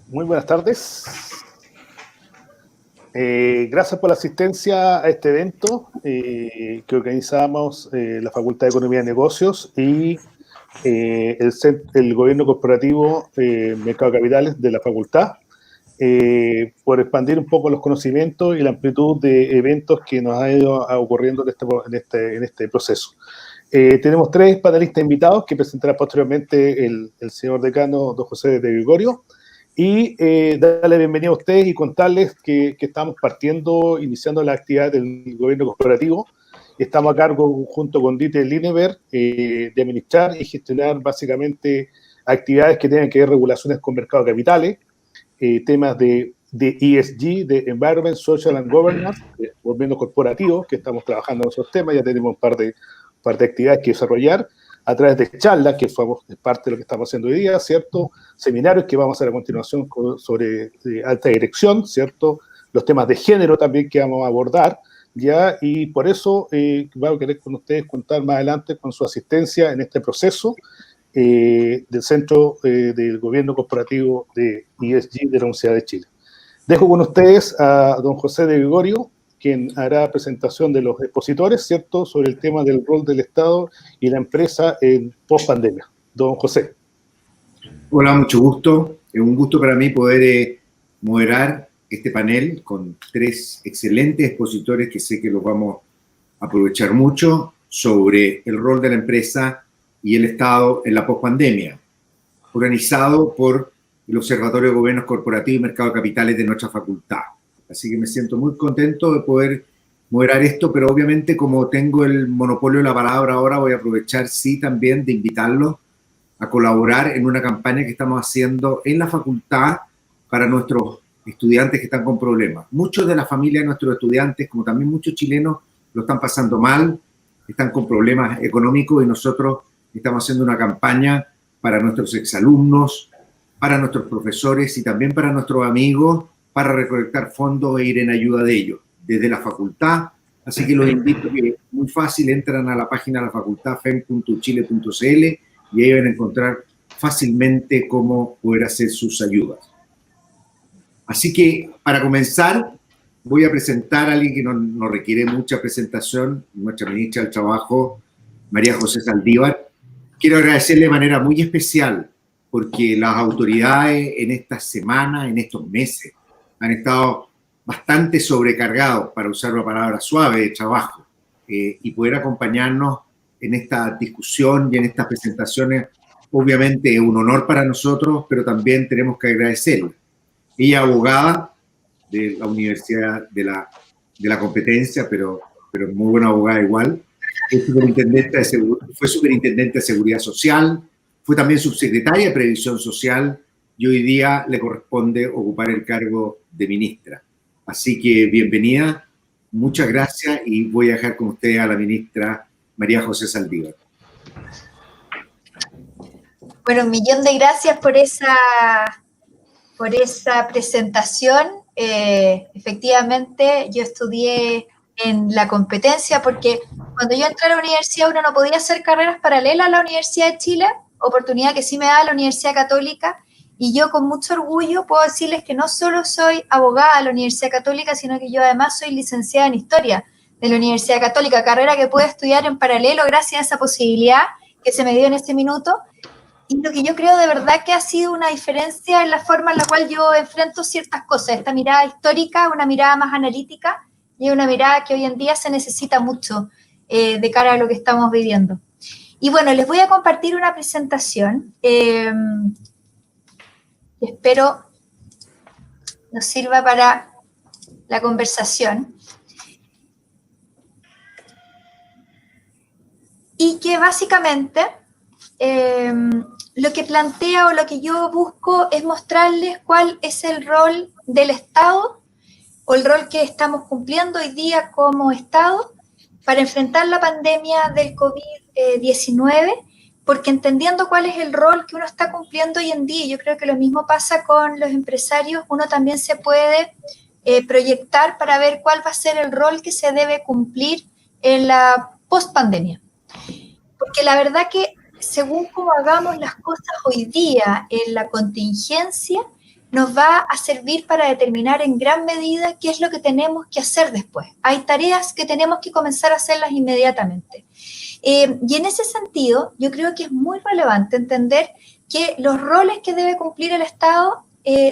Muy buenas tardes. Gracias por la asistencia a este evento que organizamos la Facultad de Economía y Negocios y el Gobierno Corporativo Mercado de Capitales de la Facultad, por expandir un poco los conocimientos y la amplitud de eventos que nos ha ido ocurriendo en este proceso. Tenemos 3 panelistas invitados que presentará posteriormente el señor decano, don José de Gregorio, y darle bienvenida a ustedes y contarles que estamos iniciando la actividad del gobierno corporativo. Estamos a cargo, junto con Dieter Lineberg, de administrar y gestionar básicamente actividades que tengan que ver regulaciones con mercado de capitales, temas de ESG, de Environment, Social and Governance, gobierno corporativo, que estamos trabajando en esos temas, ya tenemos un par de actividades que desarrollar, a través de charlas, que fue parte de lo que estamos haciendo hoy día, ¿cierto? Seminarios que vamos a hacer a continuación sobre alta dirección, ¿cierto? Los temas de género también que vamos a abordar, ¿ya? Y por eso voy a querer con ustedes contar más adelante con su asistencia en este proceso del Centro del Gobierno Corporativo de ESG de la Universidad de Chile. Dejo con ustedes a don José de Gregorio, quien hará presentación de los expositores, ¿cierto?, sobre el tema del rol del Estado y la empresa en post-pandemia. Don José. Hola, mucho gusto. Es un gusto para mí poder moderar este panel con 3 excelentes expositores que sé que los vamos a aprovechar mucho sobre el rol de la empresa y el Estado en la post-pandemia, organizado por el Observatorio de Gobiernos Corporativos y Mercado de Capitales de nuestra facultad. Así que me siento muy contento de poder moderar esto, pero obviamente como tengo el monopolio de la palabra ahora, voy a aprovechar sí también de invitarlos a colaborar en una campaña que estamos haciendo en la facultad para nuestros estudiantes que están con problemas. Muchos de la familia de nuestros estudiantes, como también muchos chilenos, lo están pasando mal, están con problemas económicos y nosotros estamos haciendo una campaña para nuestros exalumnos, para nuestros profesores y también para nuestros amigos, para recolectar fondos e ir en ayuda de ellos, desde la facultad. Así que los invito a que muy fácil entran a la página de la facultad, fem.chile.cl, y ahí van a encontrar fácilmente cómo poder hacer sus ayudas. Así que, para comenzar, voy a presentar a alguien que no requiere mucha presentación, nuestra ministra del Trabajo, María José Saldívar. Quiero agradecerle de manera muy especial porque las autoridades en estas semanas, en estos meses, han estado bastante sobrecargados, para usar una palabra suave, de trabajo, y poder acompañarnos en esta discusión y en estas presentaciones, obviamente es un honor para nosotros, pero también tenemos que agradecerle. Ella es abogada de la Universidad de la Competencia, pero muy buena abogada igual. Fue superintendente de Seguridad Social, fue también subsecretaria de Previsión Social y hoy día le corresponde ocupar el cargo de ministra. Así que bienvenida, muchas gracias y voy a dejar con usted a la ministra María José Saldívar. Bueno, un millón de gracias por esa presentación. Efectivamente, yo estudié en la competencia porque cuando yo entré a la universidad uno no podía hacer carreras paralelas a la Universidad de Chile, oportunidad que sí me da la Universidad Católica, y yo con mucho orgullo puedo decirles que no solo soy abogada de la Universidad Católica, sino que yo además soy licenciada en Historia de la Universidad Católica, carrera que puedo estudiar en paralelo gracias a esa posibilidad que se me dio en este minuto. Y lo que yo creo de verdad que ha sido una diferencia en la forma en la cual yo enfrento ciertas cosas. Esta mirada histórica, una mirada más analítica y una mirada que hoy en día se necesita mucho de cara a lo que estamos viviendo. Y bueno, les voy a compartir una presentación que espero nos sirva para la conversación. Y que básicamente lo que plantea o lo que yo busco es mostrarles cuál es el rol del Estado o el rol que estamos cumpliendo hoy día como Estado para enfrentar la pandemia del COVID-19, porque entendiendo cuál es el rol que uno está cumpliendo hoy en día, yo creo que lo mismo pasa con los empresarios, uno también se puede proyectar para ver cuál va a ser el rol que se debe cumplir en la post-pandemia. Porque la verdad que según cómo hagamos las cosas hoy día en la contingencia, nos va a servir para determinar en gran medida qué es lo que tenemos que hacer después. Hay tareas que tenemos que comenzar a hacerlas inmediatamente. Y en ese sentido, yo creo que es muy relevante entender que los roles que debe cumplir el Estado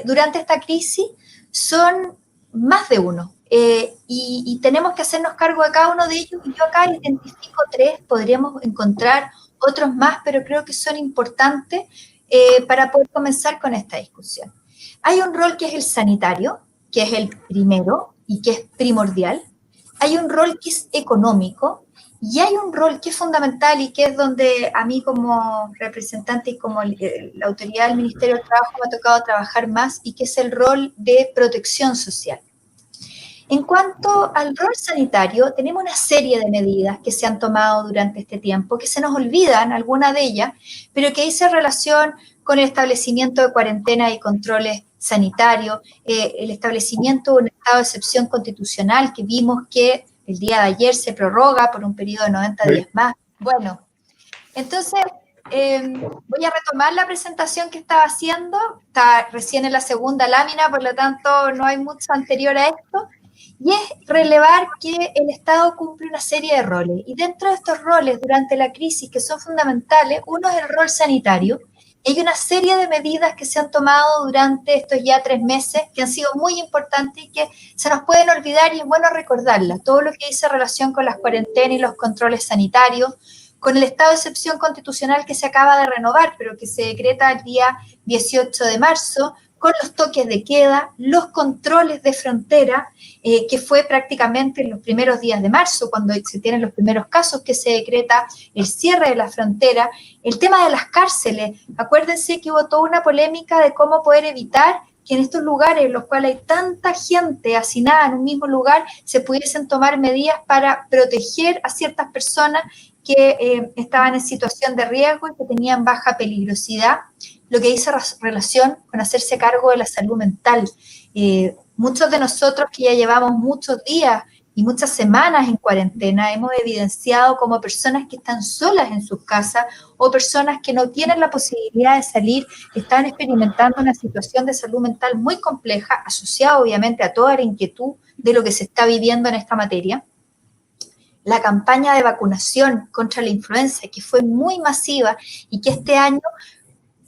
durante esta crisis son más de uno. Y tenemos que hacernos cargo de cada uno de ellos. Y yo acá identifico 3, podríamos encontrar otros más, pero creo que son importantes para poder comenzar con esta discusión. Hay un rol que es el sanitario, que es el primero y que es primordial. Hay un rol que es económico y hay un rol que es fundamental y que es donde a mí como representante y como la autoridad del Ministerio del Trabajo me ha tocado trabajar más, y que es el rol de protección social. En cuanto al rol sanitario, tenemos una serie de medidas que se han tomado durante este tiempo, que se nos olvidan, algunas de ellas, pero que dicen relación con el establecimiento de cuarentena y controles sanitarios, el establecimiento de un estado de excepción constitucional que vimos que el día de ayer se prorroga por un periodo de 90 días más. Bueno, entonces voy a retomar la presentación que estaba haciendo, está recién en la segunda lámina, por lo tanto no hay mucho anterior a esto. Y es relevar que el Estado cumple una serie de roles. Y dentro de estos roles, durante la crisis, que son fundamentales, uno es el rol sanitario. Y hay una serie de medidas que se han tomado durante estos ya 3 meses que han sido muy importantes y que se nos pueden olvidar, y es bueno recordarlas. Todo lo que dice relación con las cuarentenas y los controles sanitarios, con el estado de excepción constitucional que se acaba de renovar, pero que se decreta el día 18 de marzo, con los toques de queda, los controles de frontera, que fue prácticamente en los primeros días de marzo, cuando se tienen los primeros casos, que se decreta el cierre de la frontera, el tema de las cárceles. Acuérdense que hubo toda una polémica de cómo poder evitar que en estos lugares en los cuales hay tanta gente hacinada en un mismo lugar, se pudiesen tomar medidas para proteger a ciertas personas que estaban en situación de riesgo y que tenían baja peligrosidad, lo que dice relación con hacerse cargo de la salud mental. Muchos de nosotros que ya llevamos muchos días y muchas semanas en cuarentena, hemos evidenciado como personas que están solas en sus casas o personas que no tienen la posibilidad de salir, están experimentando una situación de salud mental muy compleja, asociada obviamente a toda la inquietud de lo que se está viviendo en esta materia. La campaña de vacunación contra la influenza, que fue muy masiva y que este año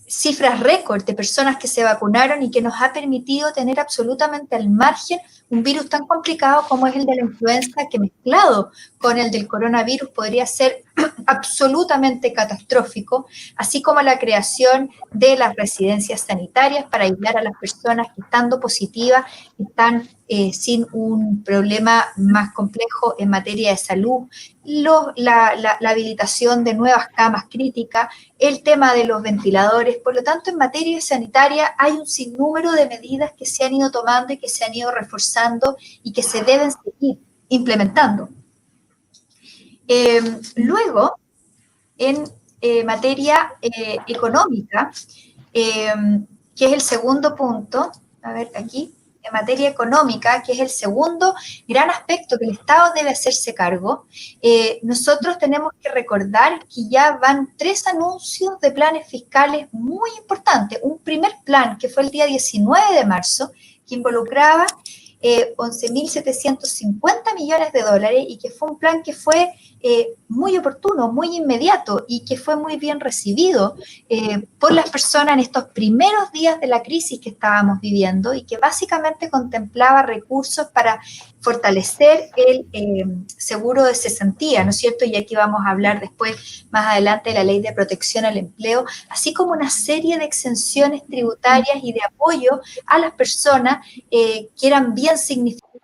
cifras récord de personas que se vacunaron y que nos ha permitido tener absolutamente al margen un virus tan complicado como es el de la influenza, que mezclado con el del coronavirus podría ser absolutamente catastrófico, así como la creación de las residencias sanitarias para aislar a las personas que, estando positivas, están sin un problema más complejo en materia de salud, la habilitación de nuevas camas críticas, el tema de los ventiladores. Por lo tanto, en materia sanitaria hay un sinnúmero de medidas que se han ido tomando y que se han ido reforzando y que se deben seguir implementando. Luego, en materia económica, que es el segundo punto, a ver aquí, en materia económica, que es el segundo gran aspecto que el Estado debe hacerse cargo, nosotros tenemos que recordar que ya van 3 anuncios de planes fiscales muy importantes. Un primer plan que fue el día 19 de marzo, que involucraba 11.750 millones de dólares y que fue un plan que fue muy oportuno, muy inmediato y que fue muy bien recibido por las personas en estos primeros días de la crisis que estábamos viviendo, y que básicamente contemplaba recursos para fortalecer el seguro de cesantía, ¿no es cierto? Y aquí vamos a hablar después, más adelante, de la Ley de Protección al Empleo, así como una serie de exenciones tributarias y de apoyo a las personas que eran bien significativas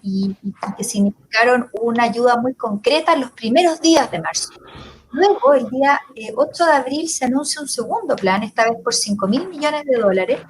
y que significaron una ayuda muy concreta en los primeros días de marzo. Luego, el día 8 de abril, se anuncia un segundo plan, esta vez por 5.000 millones de dólares,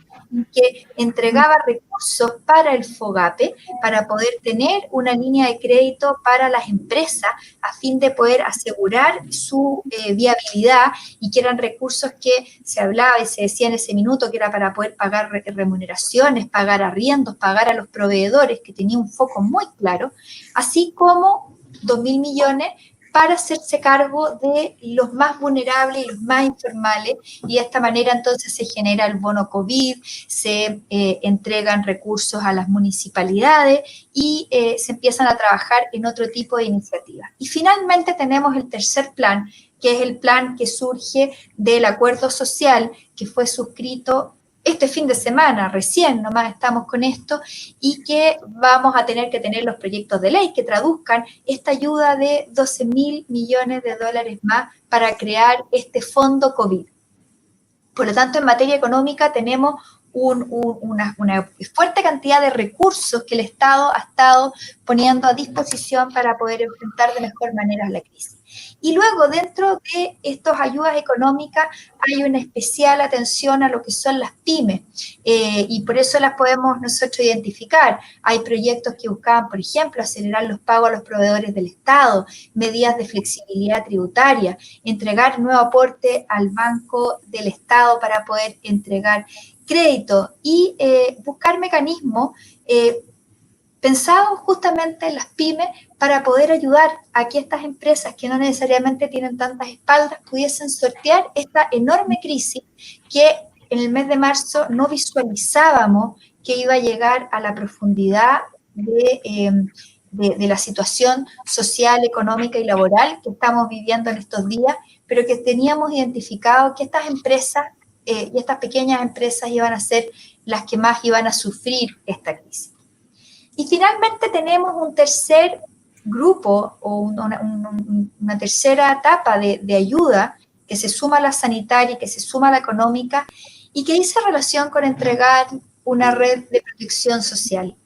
que entregaba recursos para el FOGAPE, para poder tener una línea de crédito para las empresas, a fin de poder asegurar su viabilidad, y que eran recursos que se hablaba y se decía en ese minuto que era para poder pagar remuneraciones, pagar arriendos, pagar a los proveedores, que tenía un foco muy claro, así como 2.000 millones para hacerse cargo de los más vulnerables y los más informales, y de esta manera entonces se genera el bono COVID, se entregan recursos a las municipalidades y se empiezan a trabajar en otro tipo de iniciativas. Y finalmente tenemos el tercer plan, que es el plan que surge del acuerdo social que fue suscrito este fin de semana, recién nomás estamos con esto, y que vamos a tener que tener los proyectos de ley que traduzcan esta ayuda de 12.000 millones de dólares más para crear este fondo COVID. Por lo tanto, en materia económica tenemos una fuerte cantidad de recursos que el Estado ha estado poniendo a disposición para poder enfrentar de mejor manera la crisis. Y luego, dentro de estas ayudas económicas, hay una especial atención a lo que son las pymes, y por eso las podemos nosotros identificar. Hay proyectos que buscaban, por ejemplo, acelerar los pagos a los proveedores del Estado, medidas de flexibilidad tributaria, entregar nuevo aporte al Banco del Estado para poder entregar crédito y buscar mecanismos pensados justamente en las pymes para poder ayudar a que estas empresas que no necesariamente tienen tantas espaldas pudiesen sortear esta enorme crisis que en el mes de marzo no visualizábamos que iba a llegar a la profundidad de la situación social, económica y laboral que estamos viviendo en estos días, pero que teníamos identificado que estas empresas y estas pequeñas empresas iban a ser las que más iban a sufrir esta crisis. Y finalmente tenemos un tercer grupo o una tercera etapa de ayuda que se suma a la sanitaria, que se suma a la económica y que dice relación con entregar una red de protección social.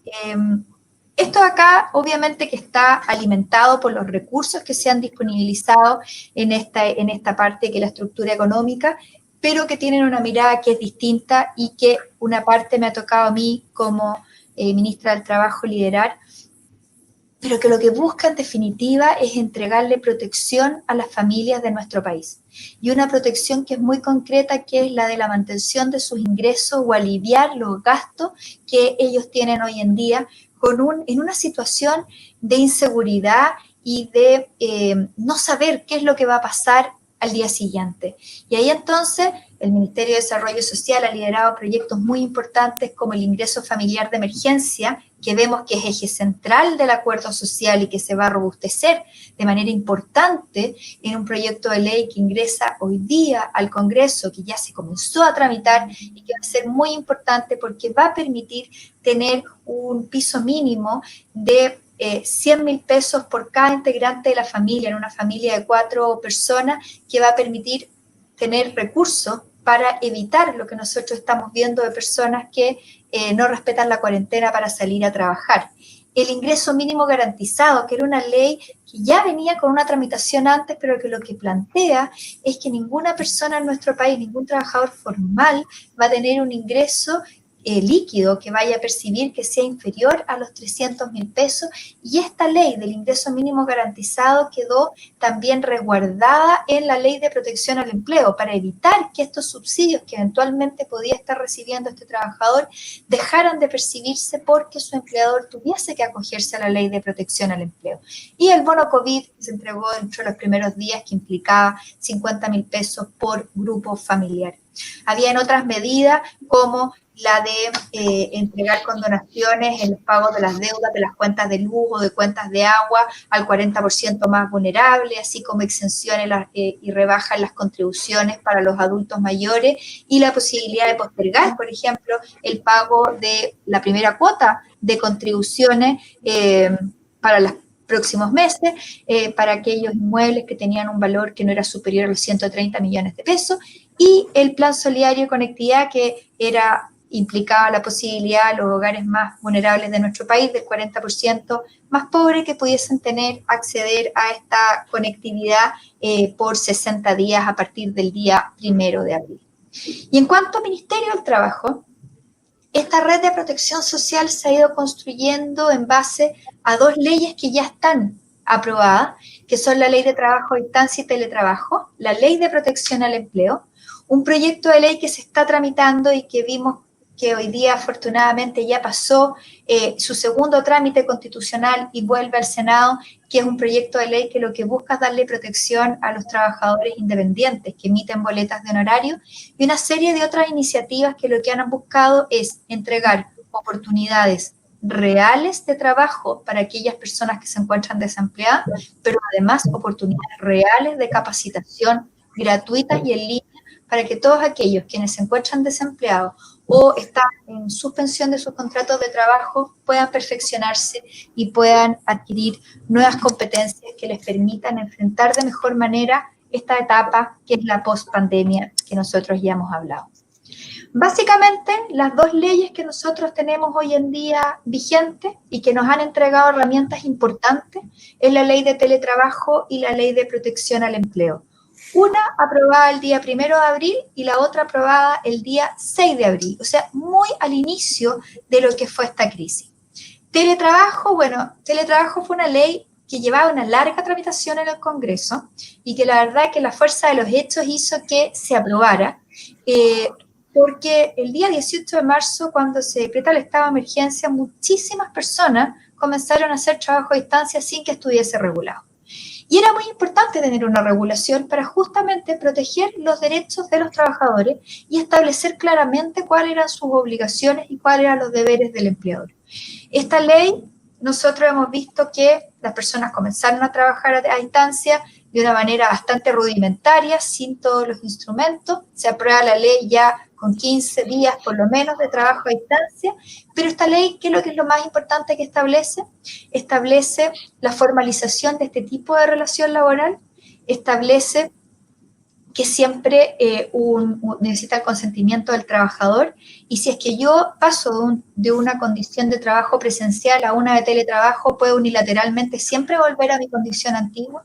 Esto acá obviamente que está alimentado por los recursos que se han disponibilizado en esta parte que es la estructura económica, pero que tienen una mirada que es distinta y que una parte me ha tocado a mí como ministra del Trabajo liderar, pero que lo que busca en definitiva es entregarle protección a las familias de nuestro país. Y una protección que es muy concreta, que es la de la mantención de sus ingresos o aliviar los gastos que ellos tienen hoy en día en una situación de inseguridad y de no saber qué es lo que va a pasar al día siguiente. Y ahí entonces el Ministerio de Desarrollo Social ha liderado proyectos muy importantes como el ingreso familiar de emergencia, que vemos que es eje central del acuerdo social y que se va a robustecer de manera importante en un proyecto de ley que ingresa hoy día al Congreso, que ya se comenzó a tramitar y que va a ser muy importante porque va a permitir tener un piso mínimo de 100.000 pesos por cada integrante de la familia, en una familia de 4 personas, que va a permitir tener recursos para evitar lo que nosotros estamos viendo de personas que no respetan la cuarentena para salir a trabajar. El ingreso mínimo garantizado, que era una ley que ya venía con una tramitación antes, pero que lo que plantea es que ninguna persona en nuestro país, ningún trabajador formal va a tener un ingreso líquido que vaya a percibir que sea inferior a los 300.000 pesos, y esta ley del ingreso mínimo garantizado quedó también resguardada en la Ley de Protección al Empleo para evitar que estos subsidios que eventualmente podía estar recibiendo este trabajador dejaran de percibirse porque su empleador tuviese que acogerse a la Ley de Protección al Empleo. Y el bono COVID que se entregó dentro de los primeros días, que implicaba 50.000 pesos por grupo familiar. Habían otras medidas como la de entregar condonaciones en los pagos de las deudas de las cuentas de luz o de cuentas de agua al 40% más vulnerable, así como exenciones y rebajas en las contribuciones para los adultos mayores y la posibilidad de postergar, por ejemplo, el pago de la primera cuota de contribuciones para los próximos meses, para aquellos inmuebles que tenían un valor que no era superior a los 130 millones de pesos, y el plan solidario de conectividad, que implicaba la posibilidad a los hogares más vulnerables de nuestro país, del 40% más pobres, que pudiesen acceder a esta conectividad por 60 días a partir del día 1 de abril. Y en cuanto al Ministerio del Trabajo, esta red de protección social se ha ido construyendo en base a 2 leyes que ya están aprobadas, que son la Ley de Trabajo a Distancia y Teletrabajo, la Ley de Protección al Empleo, un proyecto de ley que se está tramitando y que vimos que hoy día afortunadamente ya pasó su segundo trámite constitucional y vuelve al Senado, que es un proyecto de ley que lo que busca es darle protección a los trabajadores independientes que emiten boletas de honorario, y una serie de otras iniciativas que lo que han buscado es entregar oportunidades reales de trabajo para aquellas personas que se encuentran desempleadas, pero además oportunidades reales de capacitación gratuitas y en línea para que todos aquellos quienes se encuentran desempleados o están en suspensión de sus contratos de trabajo puedan perfeccionarse y puedan adquirir nuevas competencias que les permitan enfrentar de mejor manera esta etapa que es la post-pandemia que nosotros ya hemos hablado. Básicamente, las dos leyes que nosotros tenemos hoy en día vigentes y que nos han entregado herramientas importantes es la ley de teletrabajo y la ley de protección al empleo. Una aprobada el día 1 de abril y la otra aprobada el día 6 de abril, o sea, muy al inicio de lo que fue esta crisis. Teletrabajo, bueno, teletrabajo fue una ley que llevaba una larga tramitación en el Congreso y que la verdad que la fuerza de los hechos hizo que se aprobara, porque el día 18 de marzo, cuando se decreta el estado de emergencia, muchísimas personas comenzaron a hacer trabajo a distancia sin que estuviese regulado. Y era muy importante tener una regulación para justamente proteger los derechos de los trabajadores y establecer claramente cuáles eran sus obligaciones y cuáles eran los deberes del empleador. Esta ley, nosotros hemos visto que las personas comenzaron a trabajar a distancia de una manera bastante rudimentaria, sin todos los instrumentos. Se aprueba la ley ya con 15 días por lo menos de trabajo a distancia, pero esta ley, ¿qué es lo que es lo más importante que establece? Establece la formalización de este tipo de relación laboral, establece que siempre necesita el consentimiento del trabajador, y si es que yo paso de una condición de trabajo presencial a una de teletrabajo, puedo unilateralmente siempre volver a mi condición antigua,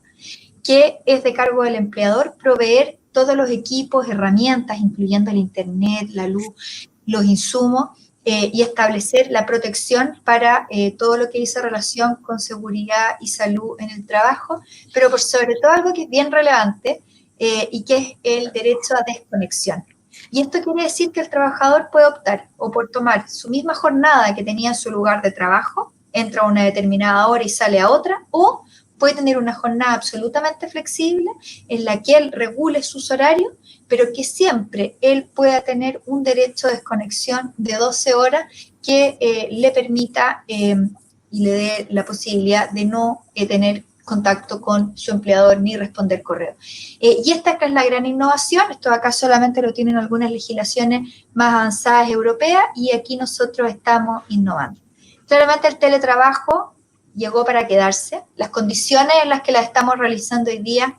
que es de cargo del empleador proveer todos los equipos, herramientas, incluyendo el internet, la luz, los insumos, y establecer la protección para todo lo que dice relación con seguridad y salud en el trabajo, pero por sobre todo algo que es bien relevante y que es el derecho a desconexión. Y esto quiere decir que el trabajador puede optar o por tomar su misma jornada que tenía en su lugar de trabajo, entra a una determinada hora y sale a otra, o puede tener una jornada absolutamente flexible en la que él regule sus horarios, pero que siempre él pueda tener un derecho de desconexión de 12 horas que le permita y le dé la posibilidad de no tener contacto con su empleador ni responder correo. Y esta es la gran innovación. Esto acá solamente lo tienen algunas legislaciones más avanzadas europeas y aquí nosotros estamos innovando. Claramente el teletrabajo llegó para quedarse. Las condiciones en las que las estamos realizando hoy día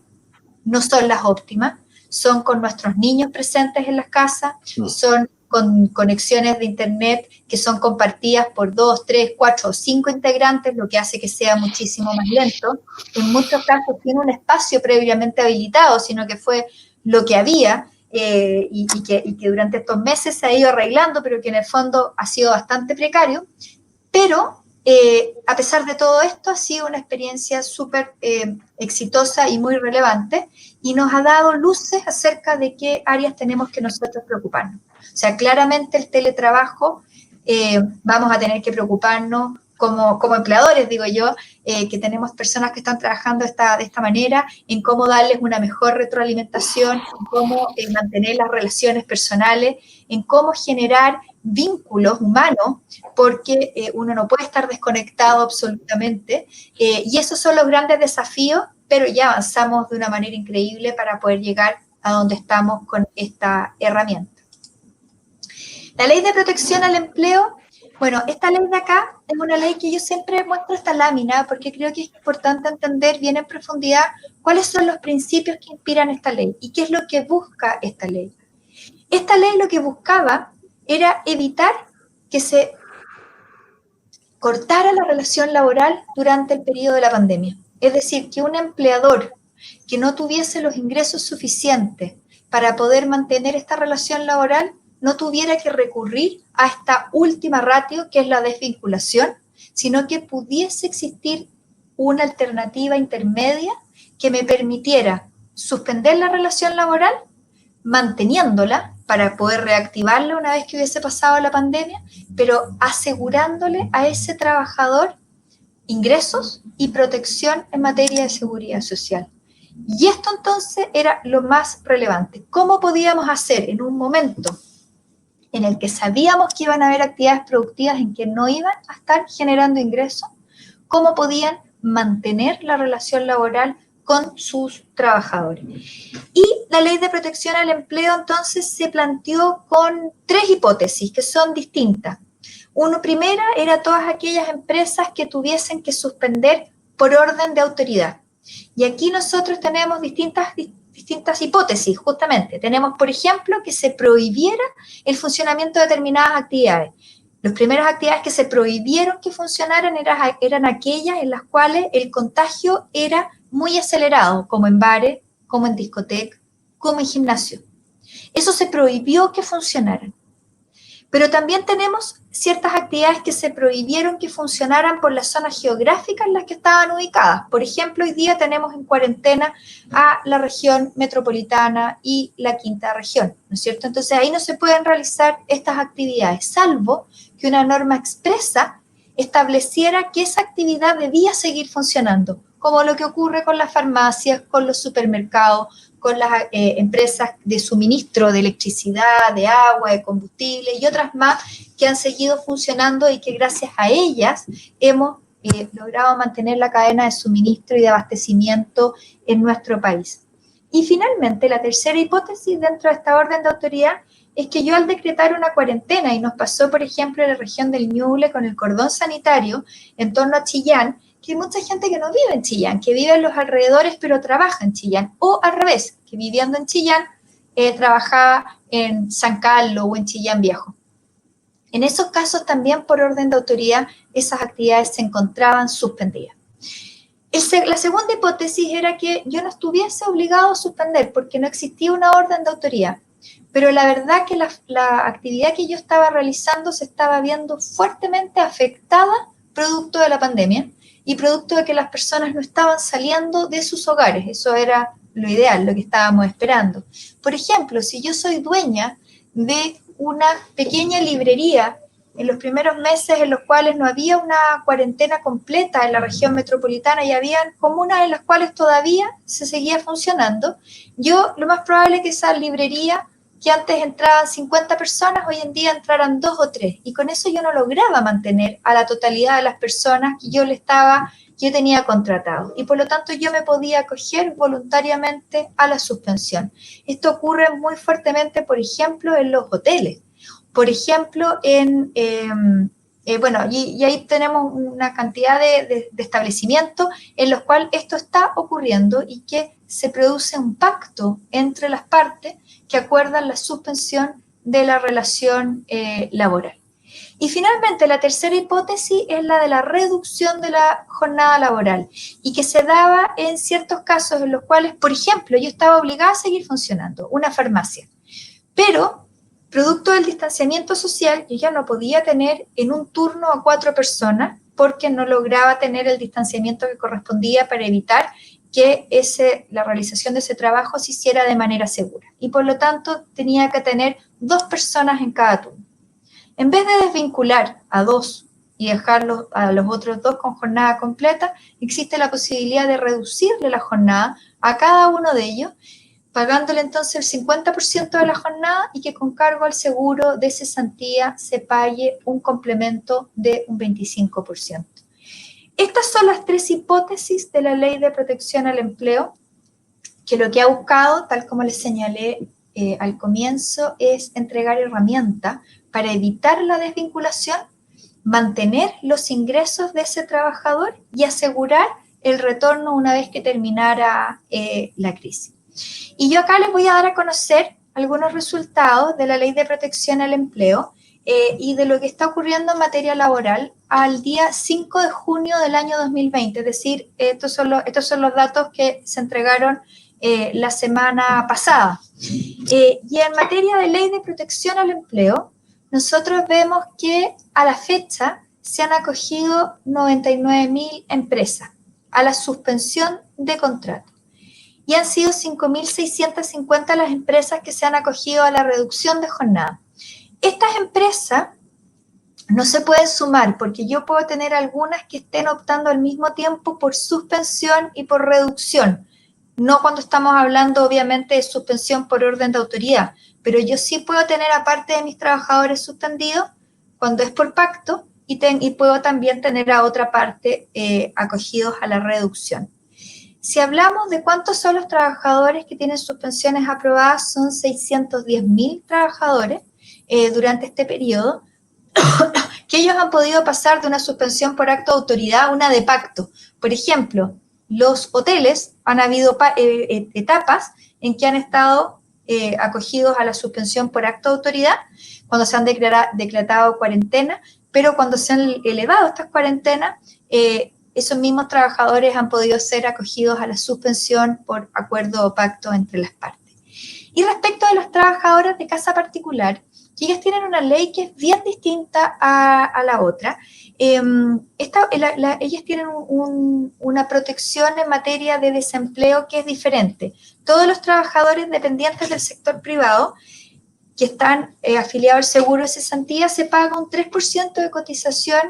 no son las óptimas, son con nuestros niños presentes en las casas, son con conexiones de internet que son compartidas por 2, 3, 4 o 5 integrantes, lo que hace que sea muchísimo más lento. En muchos casos tiene un espacio previamente habilitado, sino que fue lo que había y que durante estos meses se ha ido arreglando, pero que en el fondo ha sido bastante precario. Pero a pesar de todo esto, ha sido una experiencia súper exitosa y muy relevante y nos ha dado luces acerca de qué áreas tenemos que nosotros preocuparnos. O sea, claramente el teletrabajo vamos a tener que preocuparnos como empleadores, digo yo, que tenemos personas que están trabajando de esta manera, en cómo darles una mejor retroalimentación, en cómo mantener las relaciones personales, en cómo generar vínculos humanos, porque uno no puede estar desconectado absolutamente, y esos son los grandes desafíos, pero ya avanzamos de una manera increíble para poder llegar a donde estamos con esta herramienta. La ley de protección al empleo, bueno, esta ley de acá es una ley que yo siempre muestro esta lámina porque creo que es importante entender bien en profundidad cuáles son los principios que inspiran esta ley y qué es lo que busca esta ley. Esta ley lo que buscaba era evitar que se cortara la relación laboral durante el periodo de la pandemia. Es decir, que un empleador que no tuviese los ingresos suficientes para poder mantener esta relación laboral no tuviera que recurrir a esta última ratio, que es la desvinculación, sino que pudiese existir una alternativa intermedia que me permitiera suspender la relación laboral, manteniéndola, para poder reactivarlo una vez que hubiese pasado la pandemia, pero asegurándole a ese trabajador ingresos y protección en materia de seguridad social. Y esto entonces era lo más relevante. ¿Cómo podíamos hacer en un momento en el que sabíamos que iban a haber actividades productivas en que no iban a estar generando ingresos? ¿Cómo podían mantener la relación laboral con sus trabajadores? Y la Ley de Protección al Empleo entonces se planteó con 3 hipótesis que son distintas. Primera era todas aquellas empresas que tuviesen que suspender por orden de autoridad. Y aquí nosotros tenemos distintas hipótesis, justamente. Tenemos, por ejemplo, que se prohibiera el funcionamiento de determinadas actividades. Las primeras actividades que se prohibieron que funcionaran eran aquellas en las cuales el contagio era muy acelerado, como en bares, como en discotecas, como en gimnasio. Eso se prohibió que funcionaran. Pero también tenemos ciertas actividades que se prohibieron que funcionaran por las zonas geográficas en las que estaban ubicadas. Por ejemplo, hoy día tenemos en cuarentena a la región metropolitana y la quinta región, ¿no es cierto? Entonces ahí no se pueden realizar estas actividades, salvo que una norma expresa estableciera que esa actividad debía seguir funcionando, como lo que ocurre con las farmacias, con los supermercados, con las empresas de suministro de electricidad, de agua, de combustible y otras más que han seguido funcionando y que gracias a ellas hemos logrado mantener la cadena de suministro y de abastecimiento en nuestro país. Y finalmente, la tercera hipótesis dentro de esta orden de autoridad es que yo al decretar una cuarentena, y nos pasó, por ejemplo, en la región del Ñuble con el cordón sanitario en torno a Chillán, que hay mucha gente que no vive en Chillán, que vive en los alrededores pero trabaja en Chillán, o al revés, que viviendo en Chillán trabajaba en San Carlos o en Chillán Viejo. En esos casos también por orden de autoridad esas actividades se encontraban suspendidas. La segunda hipótesis era que yo no estuviese obligado a suspender porque no existía una orden de autoridad, pero la verdad que la actividad que yo estaba realizando se estaba viendo fuertemente afectada producto de la pandemia y producto de que las personas no estaban saliendo de sus hogares. Eso era lo ideal, lo que estábamos esperando. Por ejemplo, si yo soy dueña de una pequeña librería en los primeros meses en los cuales no había una cuarentena completa en la región metropolitana y había comunas en las cuales todavía se seguía funcionando, yo lo más probable es que esa librería que antes entraban 50 personas, hoy en día entraran 2 o 3. Y con eso yo no lograba mantener a la totalidad de las personas que yo tenía contratado. Y por lo tanto yo me podía acoger voluntariamente a la suspensión. Esto ocurre muy fuertemente, por ejemplo, en los hoteles. Por ejemplo, y ahí tenemos una cantidad de establecimientos en los cuales esto está ocurriendo y que se produce un pacto entre las partes que acuerdan la suspensión de la relación laboral. Y finalmente, la tercera hipótesis es la de la reducción de la jornada laboral y que se daba en ciertos casos en los cuales, por ejemplo, yo estaba obligada a seguir funcionando, una farmacia, pero producto del distanciamiento social, yo ya no podía tener en un turno a 4 personas porque no lograba tener el distanciamiento que correspondía para evitar que la realización de ese trabajo se hiciera de manera segura. Y por lo tanto, tenía que tener 2 personas en cada turno. En vez de desvincular a 2 y dejarlos a los otros 2 con jornada completa, existe la posibilidad de reducirle la jornada a cada uno de ellos, pagándole entonces el 50% de la jornada y que con cargo al seguro de cesantía se pague un complemento de un 25%. Estas son las 3 hipótesis de la Ley de Protección al Empleo, que lo que ha buscado, tal como les señalé al comienzo, es entregar herramientas para evitar la desvinculación, mantener los ingresos de ese trabajador y asegurar el retorno una vez que terminara la crisis. Y yo acá les voy a dar a conocer algunos resultados de la Ley de Protección al Empleo y de lo que está ocurriendo en materia laboral al día 5 de junio del año 2020, es decir, estos son los datos que se entregaron la semana pasada. Y en materia de Ley de Protección al Empleo, nosotros vemos que a la fecha se han acogido 99.000 empresas a la suspensión de contrato. y han sido 5.650 las empresas que se han acogido a la reducción de jornada. Estas empresas no se pueden sumar porque yo puedo tener algunas que estén optando al mismo tiempo por suspensión y por reducción. No cuando estamos hablando, obviamente, de suspensión por orden de autoridad, pero yo sí puedo tener, aparte de mis trabajadores suspendidos, cuando es por pacto, y puedo también tener a otra parte acogidos a la reducción. Si hablamos de cuántos son los trabajadores que tienen suspensiones aprobadas, son 610.000 trabajadores durante este periodo, que ellos han podido pasar de una suspensión por acto de autoridad a una de pacto. Por ejemplo, los hoteles han habido etapas en que han estado acogidos a la suspensión por acto de autoridad, cuando se han decretado cuarentena, pero cuando se han elevado estas cuarentenas, esos mismos trabajadores han podido ser acogidos a la suspensión por acuerdo o pacto entre las partes. Y respecto de los trabajadores de casa particular, que ellos tienen una ley que es bien distinta a la otra. Ellos tienen una protección en materia de desempleo que es diferente. Todos los trabajadores dependientes del sector privado que están afiliados al seguro de cesantía se paga un 3% de cotización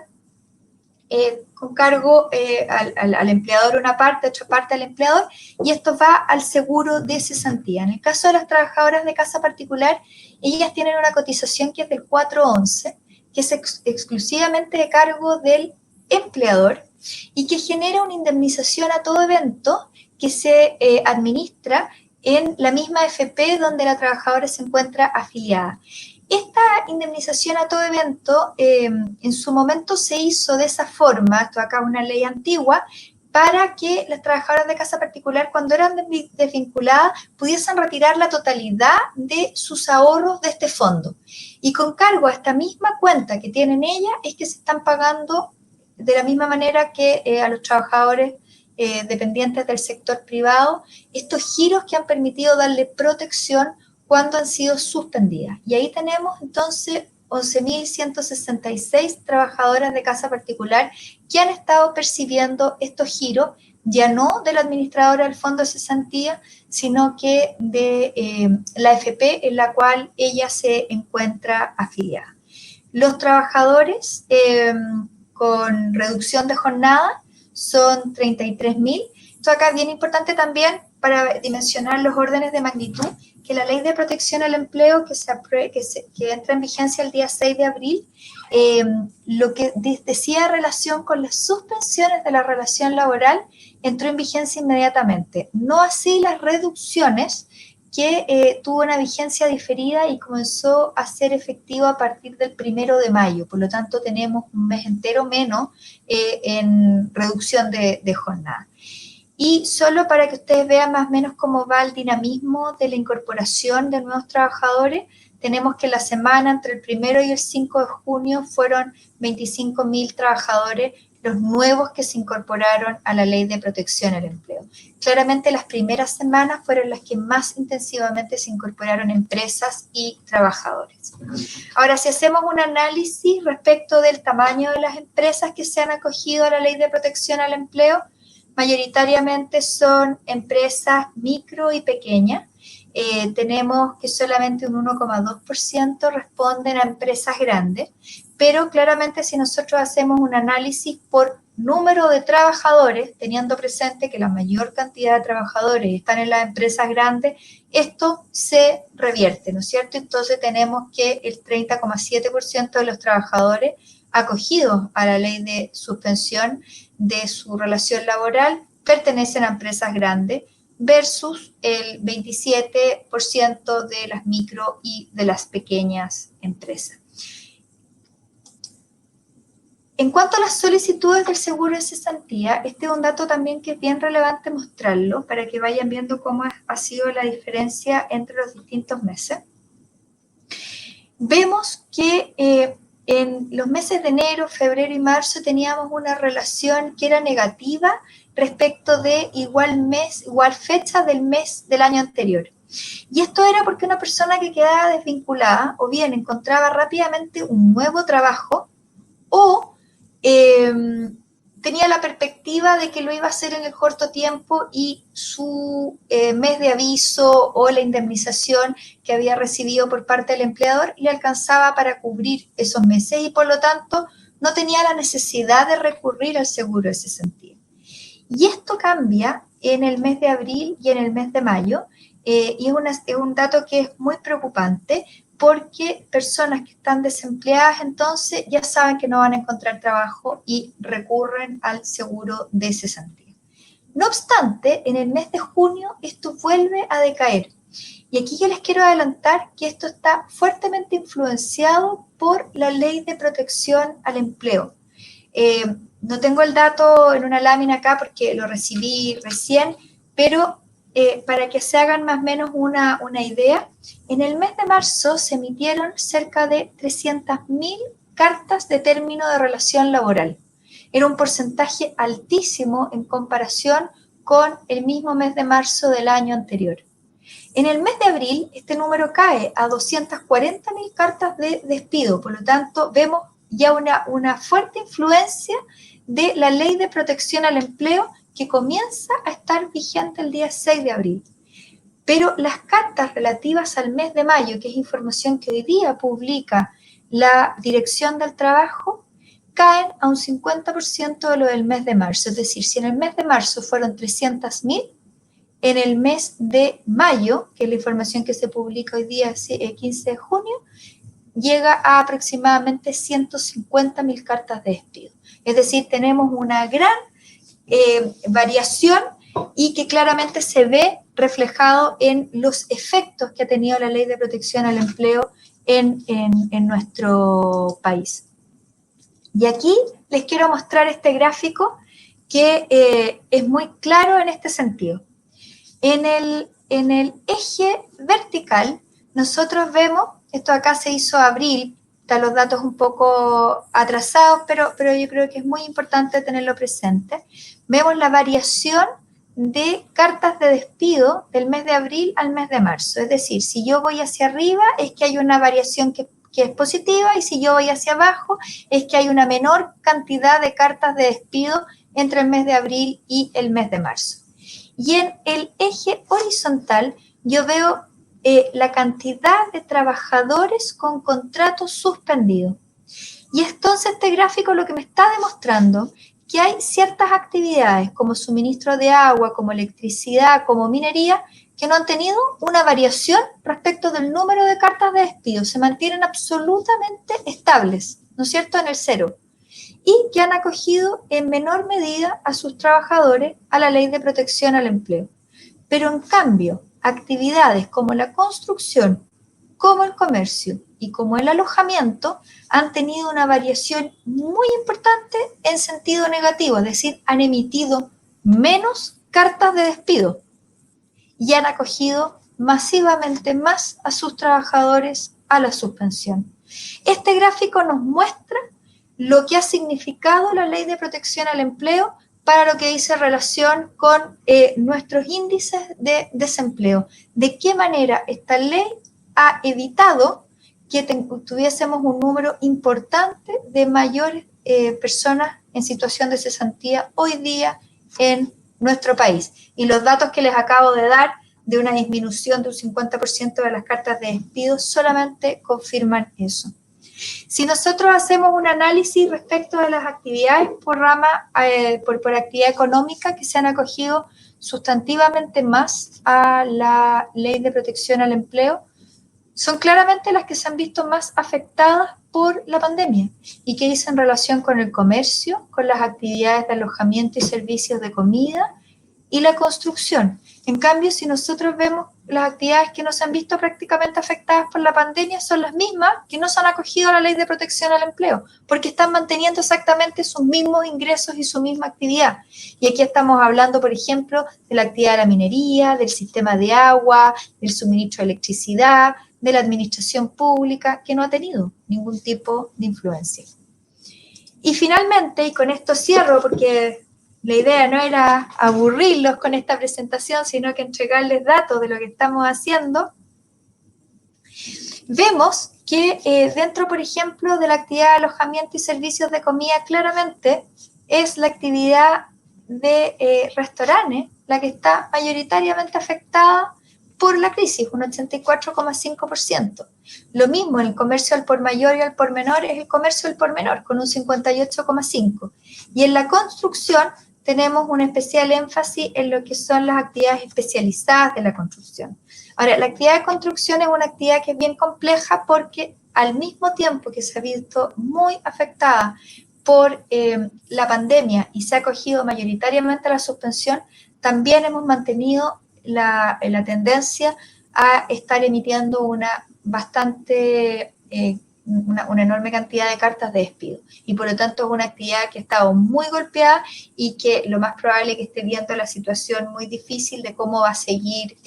con cargo al empleador una parte, otra parte al empleador, y esto va al seguro de cesantía. En el caso de las trabajadoras de casa particular, ellas tienen una cotización que es del 411, que es exclusivamente de cargo del empleador y que genera una indemnización a todo evento que se administra en la misma AFP donde la trabajadora se encuentra afiliada. Esta indemnización a todo evento en su momento se hizo de esa forma, esto acá es una ley antigua, para que las trabajadoras de casa particular, cuando eran desvinculadas, pudiesen retirar la totalidad de sus ahorros de este fondo. Y con cargo a esta misma cuenta que tienen ellas, es que se están pagando de la misma manera que a los trabajadores dependientes del sector privado, estos giros que han permitido darle protección cuando han sido suspendidas. Y ahí tenemos entonces 11.166 trabajadoras de casa particular que han estado percibiendo estos giros, ya no de la administradora del fondo de cesantía, sino que de la AFP en la cual ella se encuentra afiliada. Los trabajadores con reducción de jornada son 33.000. Esto acá es bien importante también para dimensionar los órdenes de magnitud, que la Ley de Protección al Empleo que entra en vigencia el día 6 de abril, lo que decía en relación con las suspensiones de la relación laboral entró en vigencia inmediatamente. No así las reducciones, que tuvo una vigencia diferida y comenzó a ser efectivo a partir del 1 de mayo. Por lo tanto, tenemos un mes entero menos en reducción de jornada. Y solo para que ustedes vean más o menos cómo va el dinamismo de la incorporación de nuevos trabajadores, tenemos que la semana entre el 1 y el 5 de junio fueron 25.000 trabajadores los nuevos que se incorporaron a la Ley de Protección al Empleo. Claramente las primeras semanas fueron las que más intensivamente se incorporaron empresas y trabajadores. Ahora, si hacemos un análisis respecto del tamaño de las empresas que se han acogido a la Ley de Protección al Empleo, mayoritariamente son empresas micro y pequeñas. Tenemos que solamente un 1,2% responden a empresas grandes, pero claramente si nosotros hacemos un análisis por número de trabajadores, teniendo presente que la mayor cantidad de trabajadores están en las empresas grandes, esto se revierte, ¿no es cierto? Entonces tenemos que el 30,7% de los trabajadores acogidos a la ley de suspensión de su relación laboral pertenecen a empresas grandes versus el 27% de las micro y de las pequeñas empresas. En cuanto a las solicitudes del seguro de cesantía, este es un dato también que es bien relevante mostrarlo para que vayan viendo cómo ha sido la diferencia entre los distintos meses. Vemos que en los meses de enero, febrero y marzo teníamos una relación que era negativa respecto de igual fecha del mes del año anterior. Y esto era porque una persona que quedaba desvinculada o bien encontraba rápidamente un nuevo trabajo o tenía la perspectiva de que lo iba a hacer en el corto tiempo y su mes de aviso o la indemnización que había recibido por parte del empleador le alcanzaba para cubrir esos meses y por lo tanto no tenía la necesidad de recurrir al seguro de cesantía. Y esto cambia en el mes de abril y en el mes de mayo y es un dato que es muy preocupante porque personas que están desempleadas entonces ya saben que no van a encontrar trabajo y recurren al seguro de cesantía. No obstante, en el mes de junio esto vuelve a decaer. Y aquí yo les quiero adelantar que esto está fuertemente influenciado por la Ley de Protección al Empleo. No tengo el dato en una lámina acá porque lo recibí recién, pero para que se hagan más o menos una idea, en el mes de marzo se emitieron cerca de 300.000 cartas de término de relación laboral. Era un porcentaje altísimo en comparación con el mismo mes de marzo del año anterior. En el mes de abril, este número cae a 240.000 cartas de despido, por lo tanto, vemos ya una fuerte influencia de la Ley de Protección al Empleo que comienza a estar vigente el día 6 de abril. Pero las cartas relativas al mes de mayo, que es información que hoy día publica la Dirección del Trabajo, caen a un 50% de lo del mes de marzo. Es decir, si en el mes de marzo fueron 300.000, en el mes de mayo, que es la información que se publica hoy día, 15 de junio, llega a aproximadamente 150.000 cartas de despido. Es decir, tenemos una gran variación y que claramente se ve reflejado en los efectos que ha tenido la Ley de Protección al Empleo en nuestro país. Y aquí les quiero mostrar este gráfico que es muy claro en este sentido. En el eje vertical, nosotros vemos, esto acá se hizo abril, están los datos un poco atrasados, pero yo creo que es muy importante tenerlo presente. Vemos la variación de cartas de despido del mes de abril al mes de marzo. Es decir, si yo voy hacia arriba es que hay una variación que es positiva y si yo voy hacia abajo es que hay una menor cantidad de cartas de despido entre el mes de abril y el mes de marzo. Y en el eje horizontal yo veo la cantidad de trabajadores con contrato suspendido. Y entonces este gráfico lo que me está demostrando que hay ciertas actividades como suministro de agua, como electricidad, como minería, que no han tenido una variación respecto del número de cartas de despido. Se mantienen absolutamente estables, ¿no es cierto?, en el cero. Y que han acogido en menor medida a sus trabajadores a la Ley de Protección al Empleo. Pero en cambio, actividades como la construcción, como el comercio y como el alojamiento han tenido una variación muy importante en sentido negativo, es decir, han emitido menos cartas de despido y han acogido masivamente más a sus trabajadores a la suspensión. Este gráfico nos muestra lo que ha significado la Ley de Protección al Empleo para lo que dice relación con nuestros índices de desempleo. De qué manera esta ley ha evitado que tuviésemos un número importante de mayores personas en situación de cesantía hoy día en nuestro país. Y los datos que les acabo de dar de una disminución de un 50% de las cartas de despido solamente confirman eso. Si nosotros hacemos un análisis respecto de las actividades por rama, por actividad económica que se han acogido sustantivamente más a la Ley de Protección al Empleo, son claramente las que se han visto más afectadas por la pandemia y que dicen relación con el comercio, con las actividades de alojamiento y servicios de comida y la construcción. En cambio, si nosotros vemos las actividades que no se han visto prácticamente afectadas por la pandemia, son las mismas que no se han acogido a la Ley de Protección al Empleo, porque están manteniendo exactamente sus mismos ingresos y su misma actividad. Y aquí estamos hablando, por ejemplo, de la actividad de la minería, del sistema de agua, del suministro de electricidad, de la administración pública, que no ha tenido ningún tipo de influencia. Y finalmente, y con esto cierro, porque la idea no era aburrirlos con esta presentación, sino que entregarles datos de lo que estamos haciendo. Vemos que dentro, por ejemplo, de la actividad de alojamiento y servicios de comida, claramente es la actividad de restaurantes la que está mayoritariamente afectada por la crisis, un 84,5%. Lo mismo en el comercio al por mayor y al por menor es el comercio al por menor, con un 58,5%. Y en la construcción tenemos un especial énfasis en lo que son las actividades especializadas de la construcción. Ahora, la actividad de construcción es una actividad que es bien compleja porque al mismo tiempo que se ha visto muy afectada por la pandemia y se ha acogido mayoritariamente a la suspensión, también hemos mantenido la tendencia a estar emitiendo una enorme cantidad de cartas de despido. Y por lo tanto es una actividad que ha estado muy golpeada y que lo más probable es que esté viendo la situación muy difícil de cómo va a seguir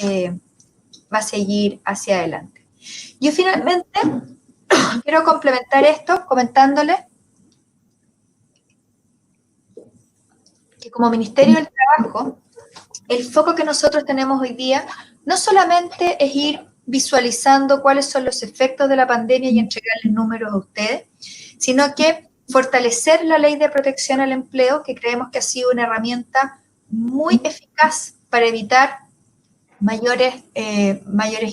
hacia adelante. Yo finalmente quiero complementar esto comentándoles que como Ministerio del Trabajo, el foco que nosotros tenemos hoy día no solamente es ir visualizando cuáles son los efectos de la pandemia y entregarles números a ustedes, sino que fortalecer la ley de protección al empleo, que creemos que ha sido una herramienta muy eficaz para evitar mayores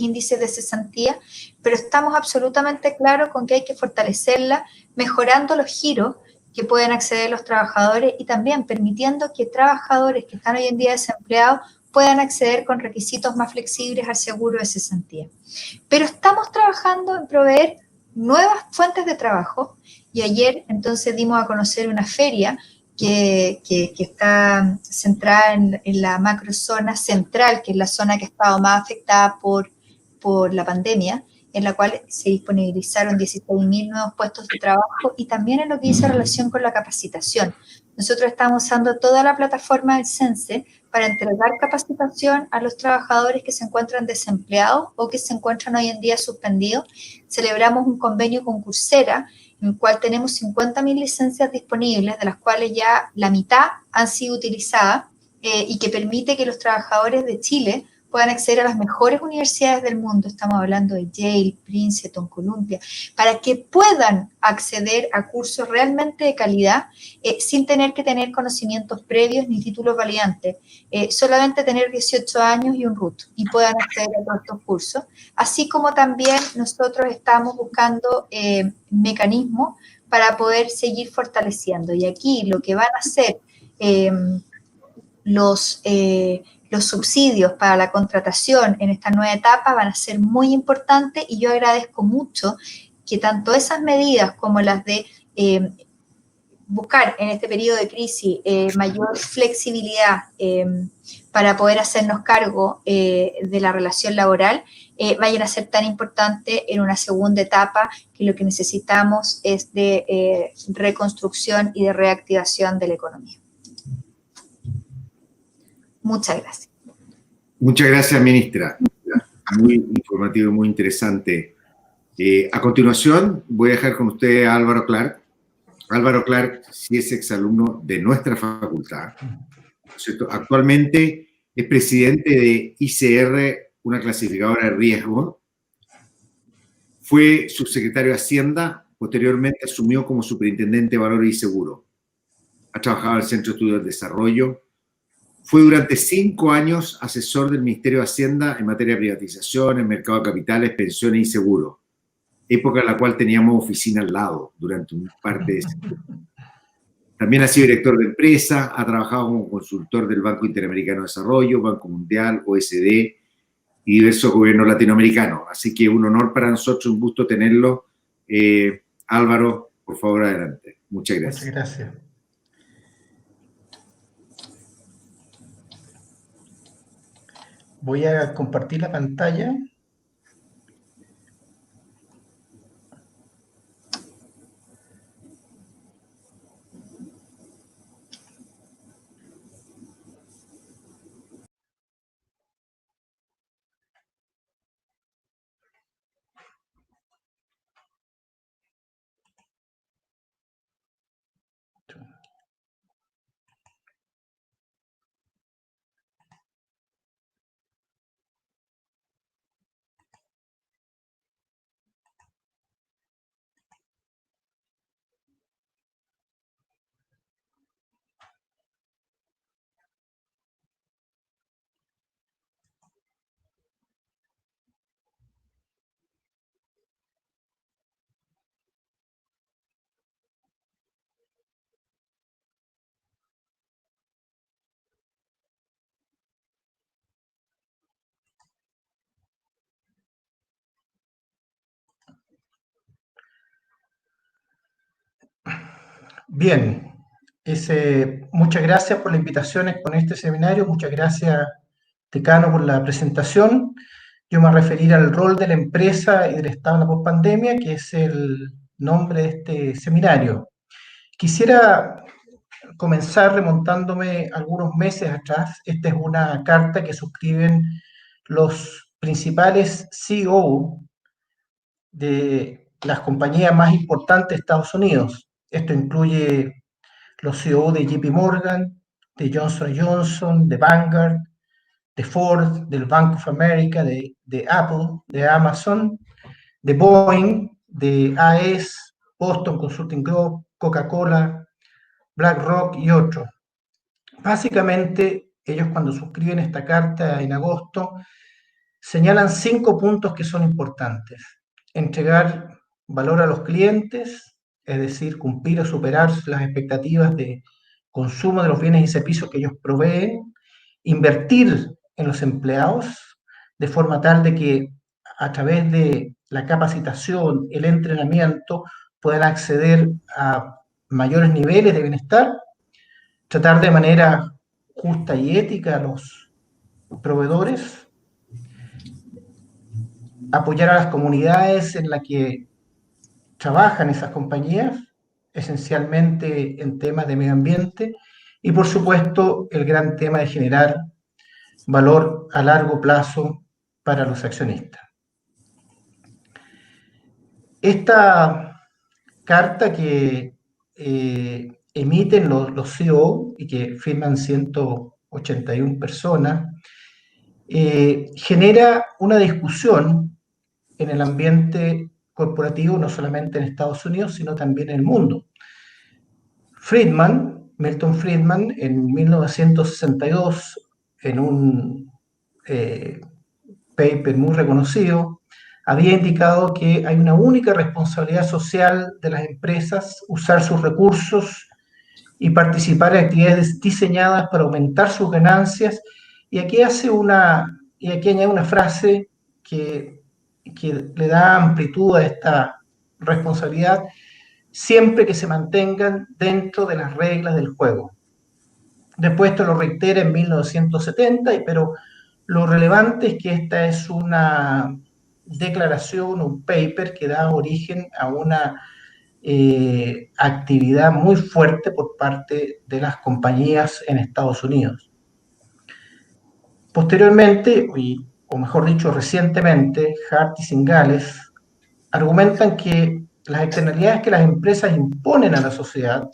índices de cesantía, pero estamos absolutamente claros con que hay que fortalecerla, mejorando los giros que pueden acceder los trabajadores y también permitiendo que trabajadores que están hoy en día desempleados puedan acceder con requisitos más flexibles al seguro de cesantía. Pero estamos trabajando en proveer nuevas fuentes de trabajo y ayer entonces dimos a conocer una feria que está centrada en la macrozona central, que es la zona que ha estado más afectada por la pandemia, en la cual se disponibilizaron 16.000 nuevos puestos de trabajo y también en lo que dice relación con la capacitación. Nosotros estamos usando toda la plataforma del CENSE para entregar capacitación a los trabajadores que se encuentran desempleados o que se encuentran hoy en día suspendidos. Celebramos un convenio con Coursera, en el cual tenemos 50.000 licencias disponibles, de las cuales ya la mitad han sido utilizadas y que permite que los trabajadores de Chile puedan acceder a las mejores universidades del mundo, estamos hablando de Yale, Princeton, Columbia, para que puedan acceder a cursos realmente de calidad sin tener que tener conocimientos previos ni títulos validantes, solamente tener 18 años y un RUT y puedan acceder a todos estos cursos, así como también nosotros estamos buscando mecanismos para poder seguir fortaleciendo. Y aquí lo que van a hacer los subsidios para la contratación en esta nueva etapa van a ser muy importantes y yo agradezco mucho que tanto esas medidas como las de buscar en este periodo de crisis mayor flexibilidad para poder hacernos cargo de la relación laboral vayan a ser tan importantes en una segunda etapa que lo que necesitamos es de reconstrucción y de reactivación de la economía. Muchas gracias. Muchas gracias, ministra. Muy informativo y muy interesante. A continuación, voy a dejar con usted a Álvaro Clark. Álvaro Clark sí es exalumno de nuestra facultad, ¿cierto? Actualmente es presidente de ICR, una clasificadora de riesgo. Fue subsecretario de Hacienda, posteriormente asumió como superintendente de Valores y Seguro. Ha trabajado en el Centro de Estudios de Desarrollo. Fue durante 5 años asesor del Ministerio de Hacienda en materia de privatizaciones, mercado de capitales, pensiones y seguros, época en la cual teníamos oficina al lado durante un par de ese tiempo. También ha sido director de empresa, ha trabajado como consultor del Banco Interamericano de Desarrollo, Banco Mundial, OSD y diversos gobiernos latinoamericanos. Así que un honor para nosotros, un gusto tenerlo. Álvaro, por favor, adelante. Muchas gracias. Muchas gracias. Voy a compartir la pantalla. Bien, muchas gracias por la invitación a exponer este seminario, muchas gracias, decano, por la presentación. Yo me voy a referir al rol de la empresa y del Estado en la pospandemia, que es el nombre de este seminario. Quisiera comenzar remontándome algunos meses atrás. Esta es una carta que suscriben los principales CEO de las compañías más importantes de Estados Unidos. Esto incluye los CEO de JP Morgan, de Johnson Johnson, de Vanguard, de Ford, del Bank of America, de Apple, de Amazon, de Boeing, de AES, Boston Consulting Group, Coca-Cola, BlackRock y otros. Básicamente, ellos cuando suscriben esta carta en agosto, señalan 5 puntos que son importantes. Entregar valor a los clientes, es decir, cumplir o superar las expectativas de consumo de los bienes y servicios que ellos proveen, invertir en los empleados, de forma tal de que a través de la capacitación, el entrenamiento, puedan acceder a mayores niveles de bienestar, tratar de manera justa y ética a los proveedores, apoyar a las comunidades en las que trabajan esas compañías, esencialmente en temas de medio ambiente, y por supuesto el gran tema de generar valor a largo plazo para los accionistas. Esta carta que emiten los CEO y que firman 181 personas, genera una discusión en el ambiente corporativo, no solamente en Estados Unidos, sino también en el mundo. Milton Friedman, en 1962, en un paper muy reconocido, había indicado que hay una única responsabilidad social de las empresas, usar sus recursos y participar en actividades diseñadas para aumentar sus ganancias. Y aquí añade una frase que le da amplitud a esta responsabilidad, siempre que se mantengan dentro de las reglas del juego. Después esto lo reitera en 1970, pero lo relevante es que esta es una declaración, un paper que da origen a una actividad muy fuerte por parte de las compañías en Estados Unidos. Posteriormente, o mejor dicho, recientemente, Hart y Zingales argumentan que las externalidades que las empresas imponen a la sociedad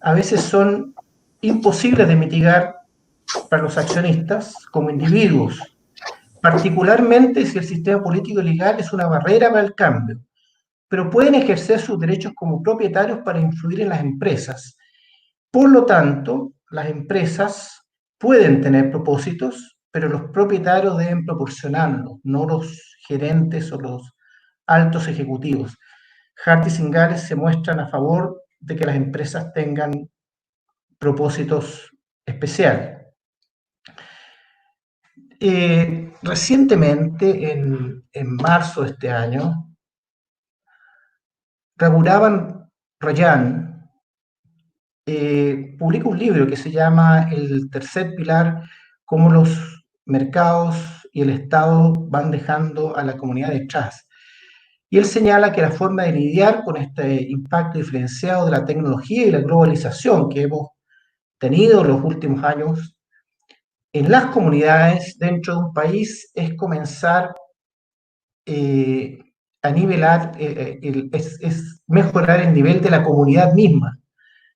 a veces son imposibles de mitigar para los accionistas como individuos, particularmente si el sistema político y legal es una barrera para el cambio, pero pueden ejercer sus derechos como propietarios para influir en las empresas. Por lo tanto, las empresas pueden tener propósitos, pero los propietarios deben proporcionarlos, no los gerentes o los altos ejecutivos. Hart y Zingales se muestran a favor de que las empresas tengan propósitos especiales. Recientemente, en marzo de este año, Raghuram Rajan publica un libro que se llama El tercer pilar, cómo los mercados y el Estado van dejando a la comunidad detrás. Y él señala que la forma de lidiar con este impacto diferenciado de la tecnología y la globalización que hemos tenido en los últimos años en las comunidades dentro de un país es comenzar a nivelar, es mejorar el nivel de la comunidad misma,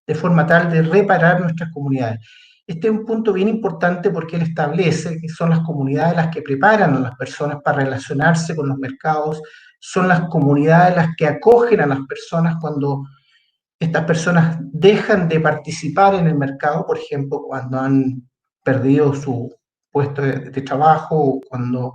de forma tal de reparar nuestras comunidades. Este es un punto bien importante porque él establece que son las comunidades las que preparan a las personas para relacionarse con los mercados, son las comunidades las que acogen a las personas cuando estas personas dejan de participar en el mercado, por ejemplo, cuando han perdido su puesto de trabajo o cuando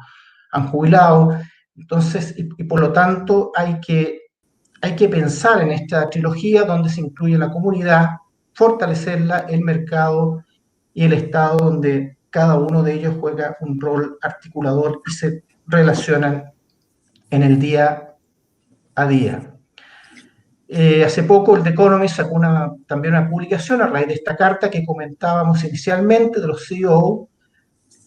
han jubilado. Entonces, y por lo tanto, hay que pensar en esta trilogía donde se incluye la comunidad, fortalecerla, el mercado y el Estado, donde cada uno de ellos juega un rol articulador y se relacionan en el día a día. Hace poco el The Economist sacó también una publicación a raíz de esta carta que comentábamos inicialmente de los CEO,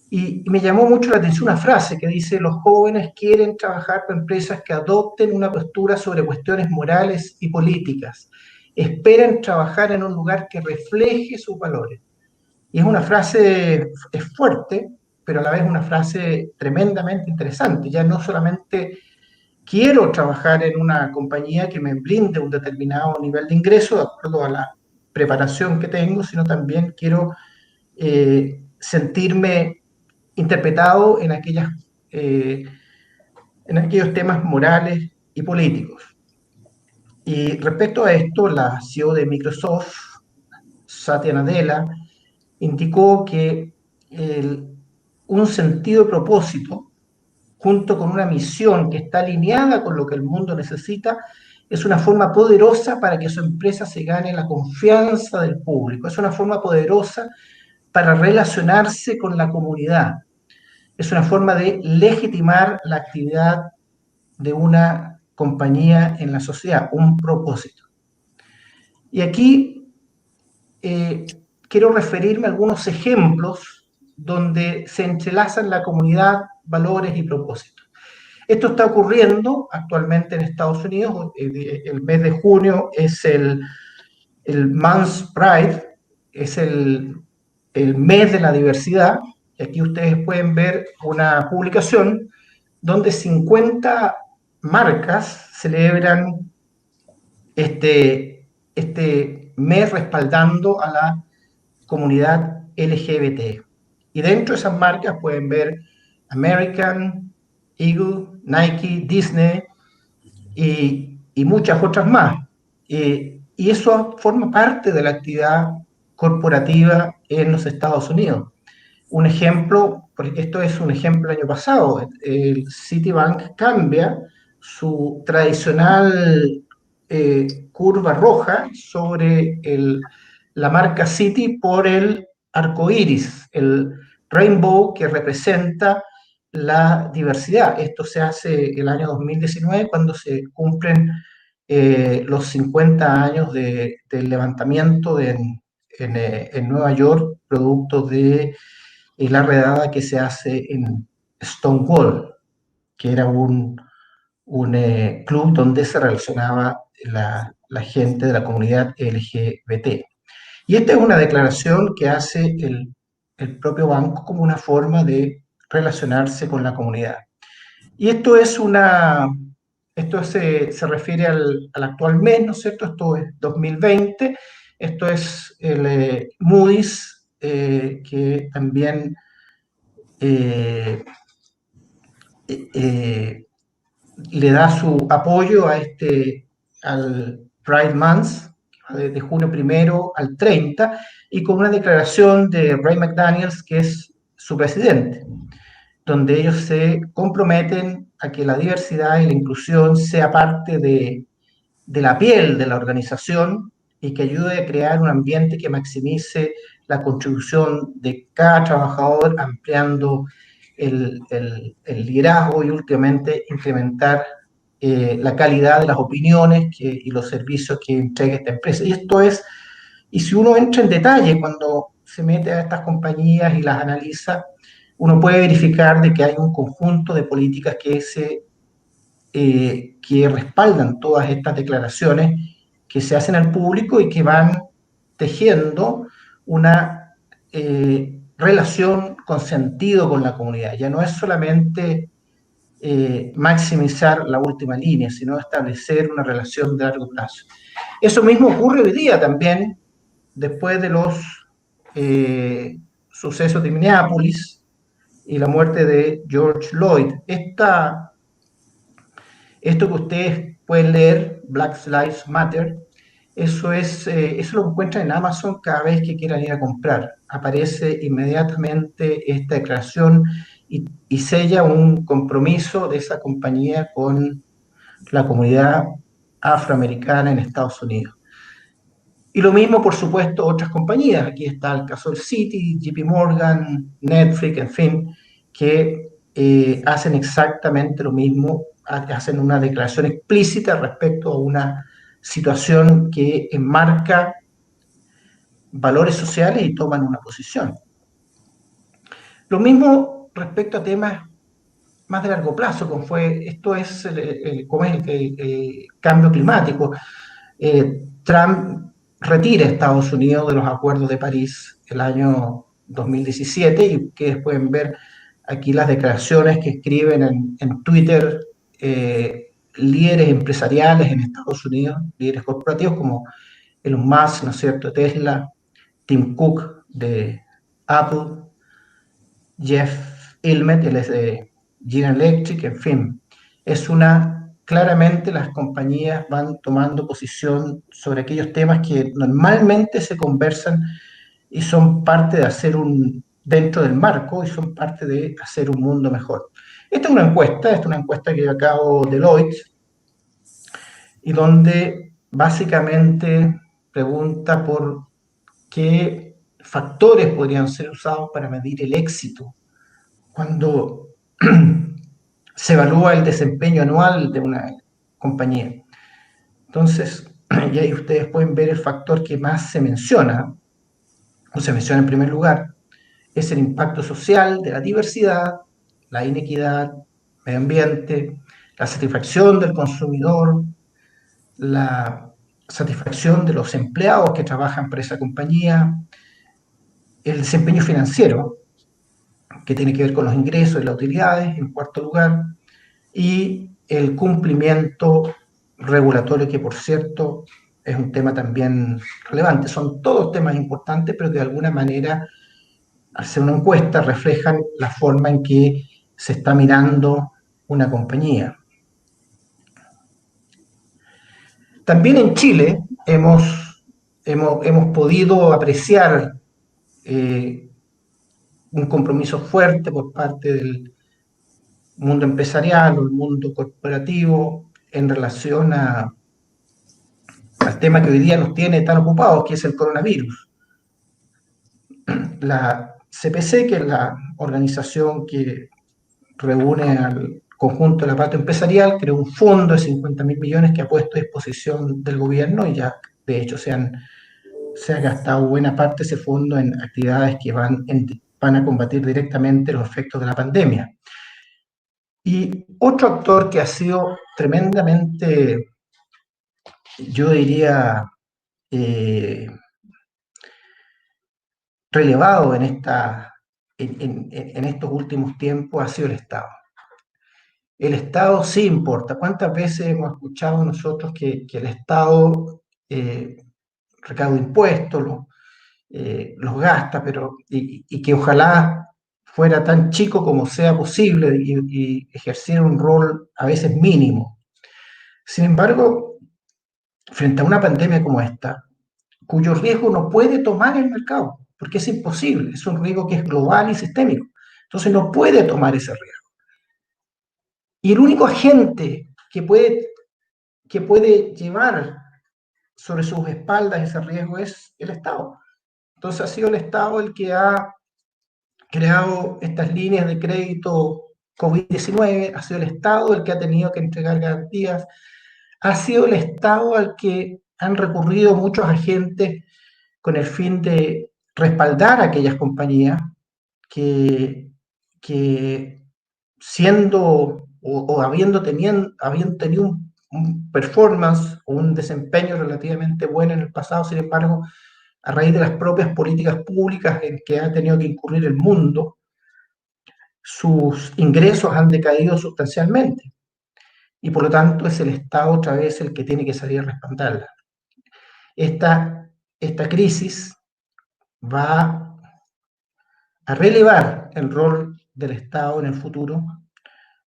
y me llamó mucho la atención una frase que dice: los jóvenes quieren trabajar para empresas que adopten una postura sobre cuestiones morales y políticas. Esperan trabajar en un lugar que refleje sus valores. Y es una frase, es fuerte, pero a la vez una frase tremendamente interesante. Ya no solamente quiero trabajar en una compañía que me brinde un determinado nivel de ingreso de acuerdo a la preparación que tengo, sino también quiero sentirme interpretado en aquellos temas morales y políticos. Y respecto a esto, la CEO de Microsoft, Satya Nadella, indicó que un sentido de propósito, junto con una misión que está alineada con lo que el mundo necesita, es una forma poderosa para que su empresa se gane la confianza del público. Es una forma poderosa para relacionarse con la comunidad. Es una forma de legitimar la actividad de una compañía en la sociedad, un propósito. Y aquí quiero referirme a algunos ejemplos donde se entrelazan la comunidad, valores y propósitos. Esto está ocurriendo actualmente en Estados Unidos. El mes de junio es el Men's Pride, es el mes de la diversidad. Y aquí ustedes pueden ver una publicación donde 50 marcas celebran este mes respaldando a la comunidad LGBT. Y dentro de esas marcas pueden ver American, Eagle, Nike, Disney y muchas otras más. Y eso forma parte de la actividad corporativa en los Estados Unidos. Un ejemplo, porque esto es un ejemplo del año pasado, el Citibank cambia su tradicional curva roja sobre la marca Citi por el arco iris, el rainbow que representa la diversidad. Esto se hace el año 2019 cuando se cumplen los 50 años del levantamiento en Nueva York, producto de la redada que se hace en Stonewall, que era un club donde se relacionaba la gente de la comunidad LGBT. Y esta es una declaración que hace el propio banco como una forma de relacionarse con la comunidad. Y esto se refiere al actual mes, ¿no es cierto? Esto es 2020, esto es el Moody's, que también le da su apoyo al Pride Month, de junio 1 al 30, y con una declaración de Ray McDaniels, que es su presidente, donde ellos se comprometen a que la diversidad y la inclusión sea parte de la piel de la organización y que ayude a crear un ambiente que maximice la contribución de cada trabajador, ampliando el liderazgo y últimamente incrementar la calidad de las opiniones y los servicios que entrega esta empresa. Y si uno entra en detalle cuando se mete a estas compañías y las analiza, uno puede verificar de que hay un conjunto de políticas que respaldan todas estas declaraciones que se hacen al público y que van tejiendo una relación con sentido con la comunidad. Ya no es solamente maximizar la última línea, sino establecer una relación de largo plazo. Eso mismo ocurre hoy día también, después de los sucesos de Minneapolis y la muerte de George Floyd. Esto que ustedes pueden leer, Black Lives Matter, eso lo encuentran en Amazon cada vez que quieran ir a comprar. Aparece inmediatamente esta declaración y sella un compromiso de esa compañía con la comunidad afroamericana en Estados Unidos. Y lo mismo, por supuesto, otras compañías. Aquí está el caso del Citi, JP Morgan, Netflix, en fin, que hacen exactamente lo mismo, hacen una declaración explícita respecto a una situación que enmarca valores sociales y toman una posición. Lo mismo respecto a temas más de largo plazo, como es el cambio climático. Trump retira a Estados Unidos de los acuerdos de París el año 2017 y ustedes pueden ver aquí las declaraciones que escriben en Twitter líderes empresariales en Estados Unidos, líderes corporativos como Elon Musk, ¿no es cierto?, Tesla, Tim Cook de Apple, Jeff Immelt, él es de General Electric, en fin. Claramente las compañías van tomando posición sobre aquellos temas que normalmente se conversan y son parte de hacer dentro del marco y son parte de hacer un mundo mejor. Esta es una encuesta que lleva a cabo Deloitte y donde básicamente pregunta por qué factores podrían ser usados para medir el éxito cuando se evalúa el desempeño anual de una compañía. Entonces, y ahí ustedes pueden ver el factor que más se menciona, o se menciona en primer lugar, es el impacto social de la diversidad, la inequidad, medio ambiente, la satisfacción del consumidor, la satisfacción de los empleados que trabajan para esa compañía, el desempeño financiero, que tiene que ver con los ingresos y las utilidades, en cuarto lugar, y el cumplimiento regulatorio, que por cierto es un tema también relevante. Son todos temas importantes, pero que de alguna manera, al ser una encuesta, reflejan la forma en que se está mirando una compañía. También en Chile hemos podido apreciar un compromiso fuerte por parte del mundo empresarial o el mundo corporativo en relación al tema que hoy día nos tiene tan ocupados, que es el coronavirus. La CPC, que es la organización que reúne al conjunto del aparato empresarial, creó un fondo de 50.000 millones que ha puesto a disposición del gobierno y ya, de hecho, se ha gastado buena parte de ese fondo en actividades que van a combatir directamente los efectos de la pandemia. Y otro actor que ha sido tremendamente, yo diría, relevado en estos últimos tiempos ha sido el Estado. El Estado sí importa. ¿Cuántas veces hemos escuchado nosotros que el Estado recauda impuestos, los gasta, y que ojalá fuera tan chico como sea posible y ejerciera un rol a veces mínimo? Sin embargo, frente a una pandemia como esta, cuyo riesgo no puede tomar el mercado, porque es imposible, es un riesgo que es global y sistémico, entonces no puede tomar ese riesgo. Y el único agente que puede llevar sobre sus espaldas ese riesgo es el Estado. Entonces ha sido el Estado el que ha creado estas líneas de crédito COVID-19, ha sido el Estado el que ha tenido que entregar garantías, ha sido el Estado al que han recurrido muchos agentes con el fin de respaldar a aquellas compañías que siendo o habiendo tenido un performance o un desempeño relativamente bueno en el pasado, sin embargo, a raíz de las propias políticas públicas en que ha tenido que incurrir el mundo, sus ingresos han decaído sustancialmente. Y por lo tanto es el Estado otra vez el que tiene que salir a respaldarla. Esta crisis va a relevar el rol del Estado en el futuro,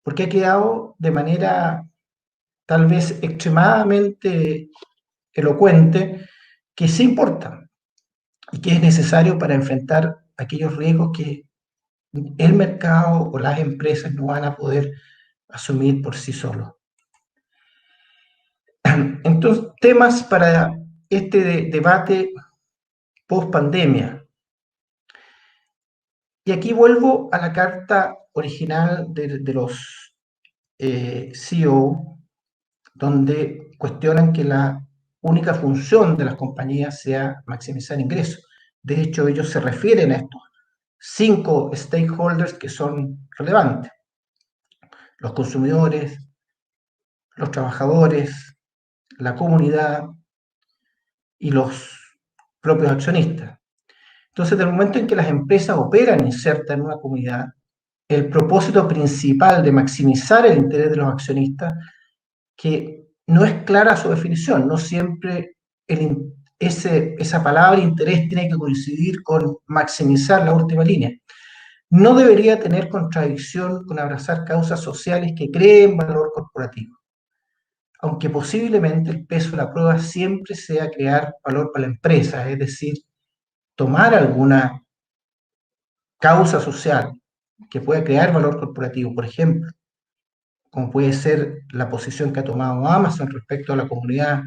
porque ha quedado de manera tal vez extremadamente elocuente que sí importa y que es necesario para enfrentar aquellos riesgos que el mercado o las empresas no van a poder asumir por sí solos. Entonces, temas para este debate post pandemia. Y aquí vuelvo a la carta original de los CEO, donde cuestionan que la única función de las compañías sea maximizar ingresos. De hecho, ellos se refieren a estos 5 stakeholders que son relevantes: los consumidores, los trabajadores, la comunidad y los propios accionistas. Entonces, del momento en que las empresas operan insertas en una comunidad, el propósito principal de maximizar el interés de los accionistas, que no es clara su definición, no siempre esa palabra interés tiene que coincidir con maximizar la última línea. No debería tener contradicción con abrazar causas sociales que creen valor corporativo, aunque posiblemente el peso de la prueba siempre sea crear valor para la empresa, es decir, tomar alguna causa social que pueda crear valor corporativo, por ejemplo, como puede ser la posición que ha tomado Amazon respecto a la comunidad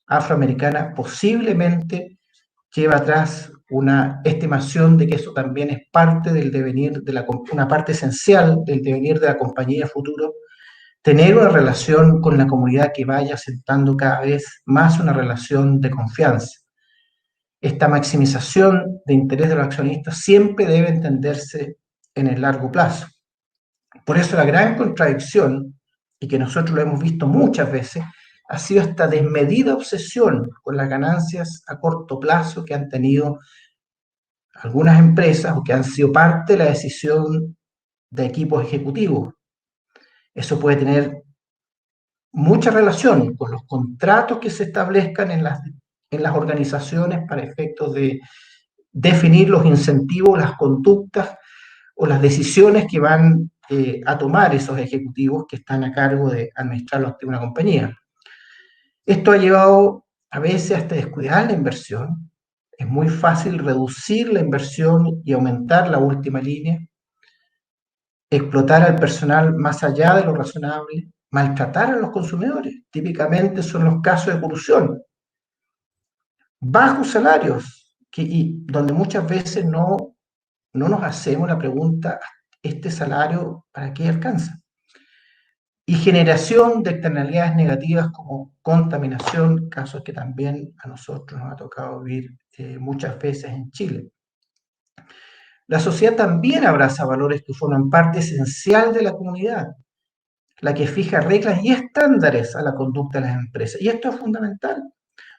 afroamericana, posiblemente lleva atrás una estimación de que eso también es parte del devenir, una parte esencial del devenir de la compañía futuro, tener una relación con la comunidad que vaya asentando cada vez más una relación de confianza. Esta maximización de interés de los accionistas siempre debe entenderse en el largo plazo. Por eso la gran contradicción, y que nosotros lo hemos visto muchas veces, ha sido esta desmedida obsesión con las ganancias a corto plazo que han tenido algunas empresas o que han sido parte de la decisión de equipos ejecutivos. Eso puede tener mucha relación con los contratos que se establezcan en las organizaciones para efectos de definir los incentivos, las conductas o las decisiones que van a tomar esos ejecutivos que están a cargo de administrar los activos de una compañía. Esto ha llevado a veces hasta descuidar la inversión. Es muy fácil reducir la inversión y aumentar la última línea, explotar al personal más allá de lo razonable, maltratar a los consumidores. Típicamente son los casos de corrupción. Bajos salarios, donde muchas veces no nos hacemos la pregunta, ¿este salario para qué alcanza? Y generación de externalidades negativas como contaminación, casos que también a nosotros nos ha tocado vivir muchas veces en Chile. La sociedad también abraza valores que forman parte esencial de la comunidad, la que fija reglas y estándares a la conducta de las empresas. Y esto es fundamental.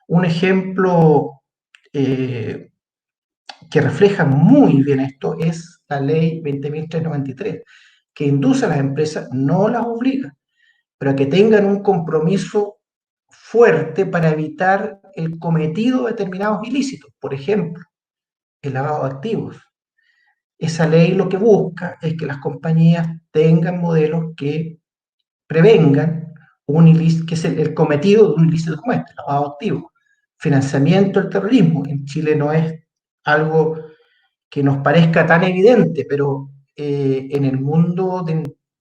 Un ejemplo que refleja muy bien esto es la ley 20.393, que induce a las empresas, no las obliga, pero a que tengan un compromiso fuerte para evitar el cometido de determinados ilícitos, por ejemplo, el lavado de activos. Esa ley lo que busca es que las compañías tengan modelos que prevengan que es el cometido de un ilícito como este, lavado de activos. Financiamiento del terrorismo. En Chile no es algo que nos parezca tan evidente, pero en el mundo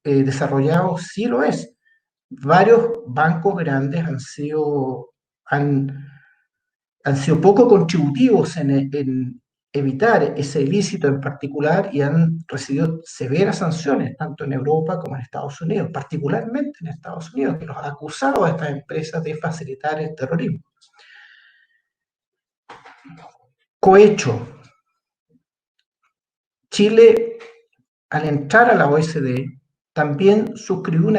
desarrollado sí lo es. Varios bancos grandes han sido poco contributivos en evitar ese ilícito en particular y han recibido severas sanciones, tanto en Europa como en Estados Unidos, particularmente en Estados Unidos, que los ha acusado a estas empresas de facilitar el terrorismo. Cohecho. Chile, al entrar a la OECD, también suscribió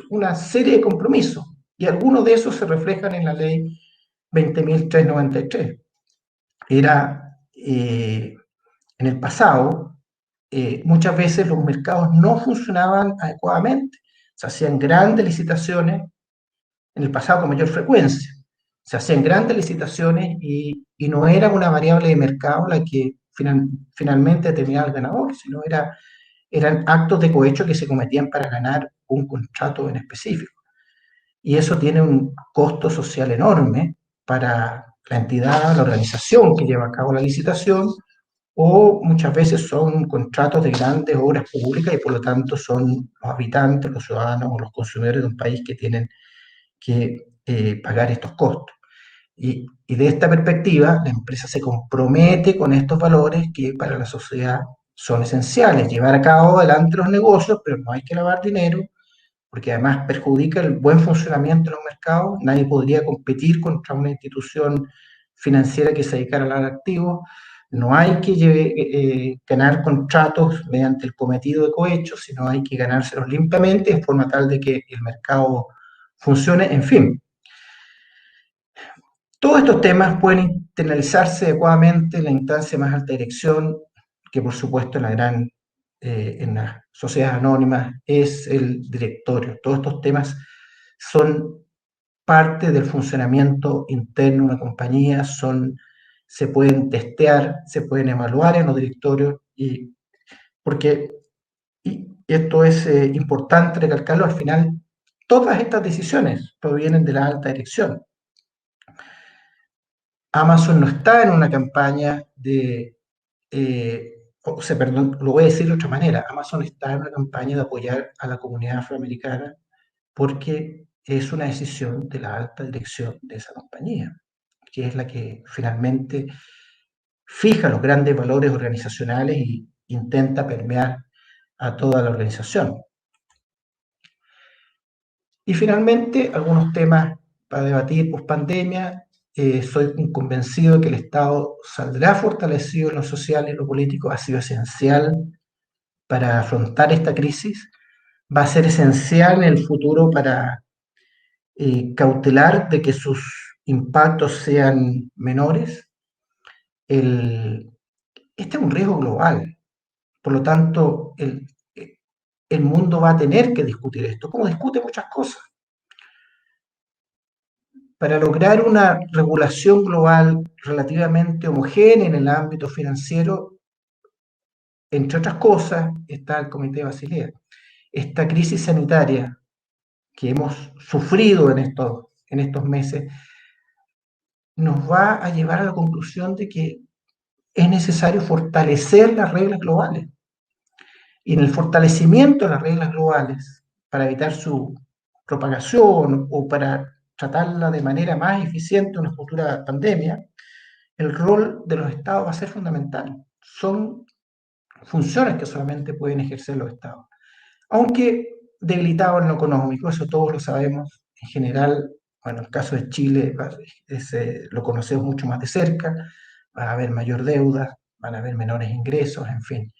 una serie de compromisos, y algunos de esos se reflejan en la ley 20.393. En el pasado, muchas veces los mercados no funcionaban adecuadamente. Se hacían grandes licitaciones, en el pasado con mayor frecuencia. Se hacían grandes licitaciones y no era una variable de mercado la que finalmente determinaba el ganador, sino eran actos de cohecho que se cometían para ganar un contrato en específico. Y eso tiene un costo social enorme para la entidad, la organización que lleva a cabo la licitación, o muchas veces son contratos de grandes obras públicas y por lo tanto son los habitantes, los ciudadanos o los consumidores de un país que tienen que pagar estos costos. Y de esta perspectiva, la empresa se compromete con estos valores que para la sociedad son esenciales. Llevar a cabo adelante los negocios, pero no hay que lavar dinero, porque además perjudica el buen funcionamiento de los mercados. Nadie podría competir contra una institución financiera que se dedicara a dar activos. No hay que ganar contratos mediante el cometido de cohechos, sino hay que ganárselos limpiamente, de forma tal de que el mercado funcione. En fin, todos estos temas pueden internalizarse adecuadamente en la instancia más alta dirección, que por supuesto en las sociedades anónimas es el directorio. Todos estos temas son parte del funcionamiento interno de una compañía, se pueden testear, se pueden evaluar en los directorios, y esto es importante recalcarlo. Al final todas estas decisiones provienen de la alta dirección. Amazon no está en una campaña perdón, lo voy a decir de otra manera. Amazon está en una campaña de apoyar a la comunidad afroamericana porque es una decisión de la alta dirección de esa compañía, que es la que finalmente fija los grandes valores organizacionales y intenta permear a toda la organización. Y finalmente, algunos temas para debatir post pandemia. Soy convencido de que el Estado saldrá fortalecido en lo social y en lo político. Ha sido esencial para afrontar esta crisis. Va a ser esencial en el futuro para cautelar de que sus impactos sean menores. Este es un riesgo global. Por lo tanto, el mundo va a tener que discutir esto, como discute muchas cosas. Para lograr una regulación global relativamente homogénea en el ámbito financiero, entre otras cosas, está el Comité de Basilea. Esta crisis sanitaria que hemos sufrido en estos meses nos va a llevar a la conclusión de que es necesario fortalecer las reglas globales. Y en el fortalecimiento de las reglas globales, para evitar su propagación o para tratarla de manera más eficiente en una futura pandemia, el rol de los estados va a ser fundamental. Son funciones que solamente pueden ejercer los estados. Aunque debilitados en lo económico, eso todos lo sabemos. En general, bueno, el caso de Chile lo conocemos mucho más de cerca. Va a haber mayor deuda, van a haber menores ingresos, en fin.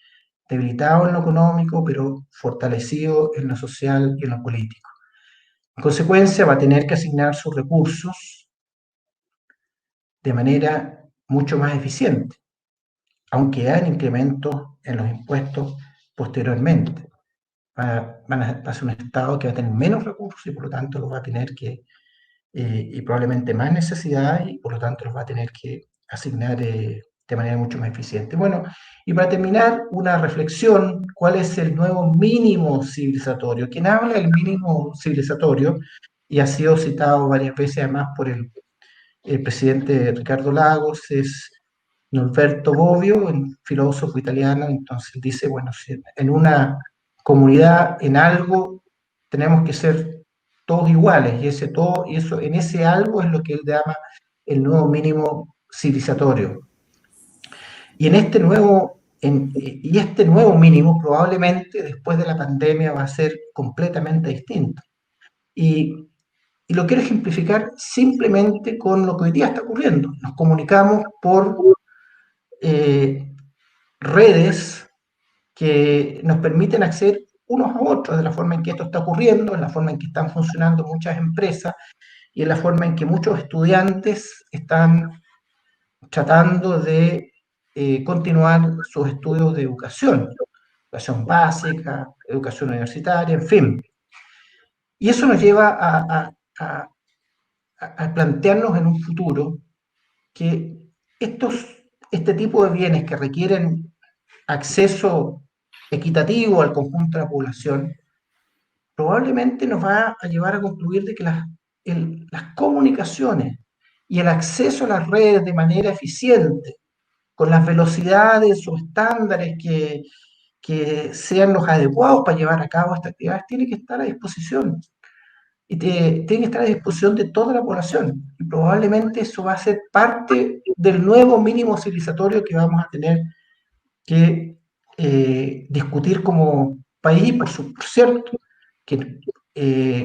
Debilitado en lo económico, pero fortalecido en lo social y en lo político. En consecuencia, va a tener que asignar sus recursos de manera mucho más eficiente, aunque hayan incrementos en los impuestos posteriormente. Va a ser un Estado que va a tener menos recursos y por lo tanto los va a tener que, y probablemente más necesidades, y por lo tanto los va a tener que asignar de manera mucho más eficiente. Bueno, y para terminar, una reflexión: ¿cuál es el nuevo mínimo civilizatorio? Quien habla del mínimo civilizatorio, y ha sido citado varias veces además por el presidente Ricardo Lagos, es Norberto Bobbio, un filósofo italiano. Entonces dice, bueno, si en una comunidad, en algo, tenemos que ser todos iguales, en ese algo es lo que él llama el nuevo mínimo civilizatorio. Y este nuevo mínimo probablemente después de la pandemia va a ser completamente distinto. Y lo quiero ejemplificar simplemente con lo que hoy día está ocurriendo. Nos comunicamos por redes que nos permiten acceder unos a otros, de la forma en que esto está ocurriendo, en la forma en que están funcionando muchas empresas y en la forma en que muchos estudiantes están tratando de continuar sus estudios de educación básica, educación universitaria, en fin. Y eso nos lleva a plantearnos en un futuro que este tipo de bienes que requieren acceso equitativo al conjunto de la población, probablemente nos va a llevar a concluir de que las comunicaciones y el acceso a las redes de manera eficiente, con las velocidades o estándares que sean los adecuados para llevar a cabo estas actividades, tiene que estar a disposición. Y tiene que estar a disposición de toda la población. Y probablemente eso va a ser parte del nuevo mínimo civilizatorio que vamos a tener que discutir como país. Por cierto, que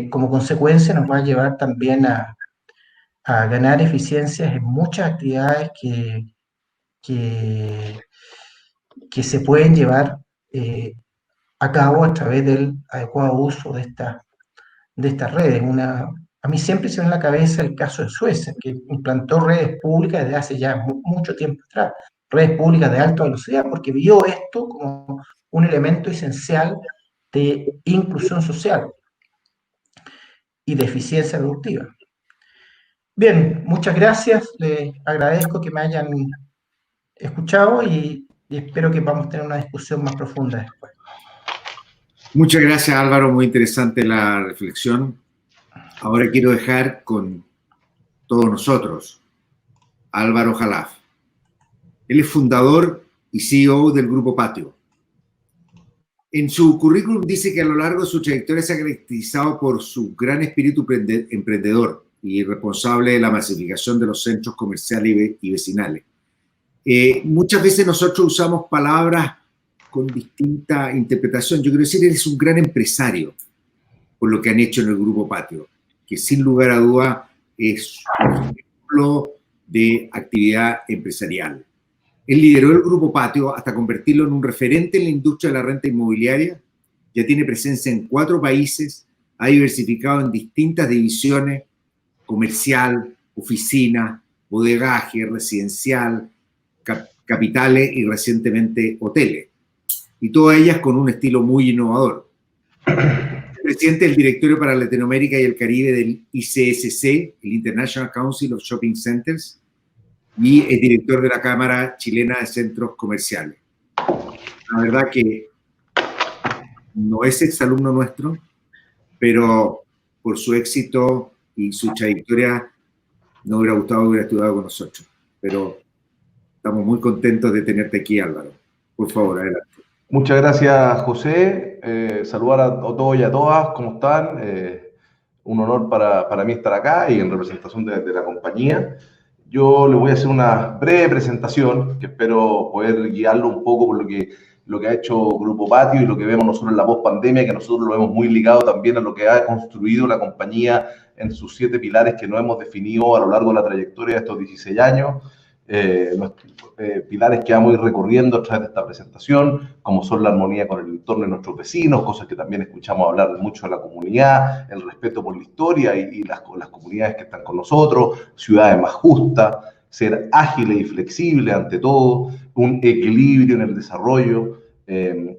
como consecuencia nos va a llevar también a ganar eficiencias en muchas actividades que se pueden llevar a cabo a través del adecuado uso de estas redes. A mí siempre se me viene a la cabeza el caso de Suecia, que implantó redes públicas desde hace ya mucho tiempo atrás, redes públicas de alta velocidad, porque vio esto como un elemento esencial de inclusión social y de eficiencia productiva. Bien, muchas gracias, les agradezco que me hayan escuchado y espero que vamos a tener una discusión más profunda después. Muchas gracias, Álvaro, muy interesante la reflexión. Ahora quiero dejar con todos nosotros Álvaro Jalaf. Él es fundador y CEO del Grupo Patio. En su currículum dice que a lo largo de su trayectoria se ha caracterizado por su gran espíritu emprendedor y responsable de la masificación de los centros comerciales y vecinales. Muchas veces nosotros usamos palabras con distinta interpretación. Yo quiero decir, él es un gran empresario por lo que han hecho en el Grupo Patio, que sin lugar a duda es un ejemplo de actividad empresarial. Él lideró el Grupo Patio hasta convertirlo en un referente en la industria de la renta inmobiliaria, ya tiene presencia en 4 países, ha diversificado en distintas divisiones, comercial, oficina, bodegaje, residencial, capitales y recientemente hoteles. Y todas ellas con un estilo muy innovador. Es presidente del directorio para Latinoamérica y el Caribe del ICSC, el International Council of Shopping Centers, y es director de la Cámara Chilena de Centros Comerciales. La verdad que no es exalumno nuestro, pero por su éxito y su trayectoria nos hubiera gustado que hubiera estudiado con nosotros. Pero estamos muy contentos de tenerte aquí, Álvaro. Por favor, adelante. Muchas gracias, José. Saludar a todos y a todas. ¿Cómo están? Un honor para mí estar acá y en representación de la compañía. Yo le voy a hacer una breve presentación que espero poder guiarlo un poco por lo que ha hecho Grupo Patio y lo que vemos nosotros en la post-pandemia, que nosotros lo vemos muy ligado también a lo que ha construido la compañía en sus 7 pilares que nos hemos definido a lo largo de la trayectoria de estos 16 años. Pilares que vamos a ir recorriendo a través de esta presentación, como son la armonía con el entorno de nuestros vecinos, cosas que también escuchamos hablar mucho de la comunidad, el respeto por la historia y las comunidades que están con nosotros, ciudades más justas, ser ágiles y flexibles ante todo, un equilibrio en el desarrollo,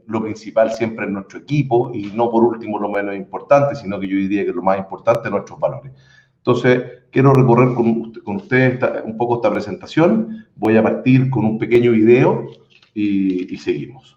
lo principal siempre en nuestro equipo y no por último lo menos importante, sino que yo diría que lo más importante, nuestros valores. Entonces, quiero recorrer con ustedes un poco esta presentación. Voy a partir con un pequeño video y seguimos.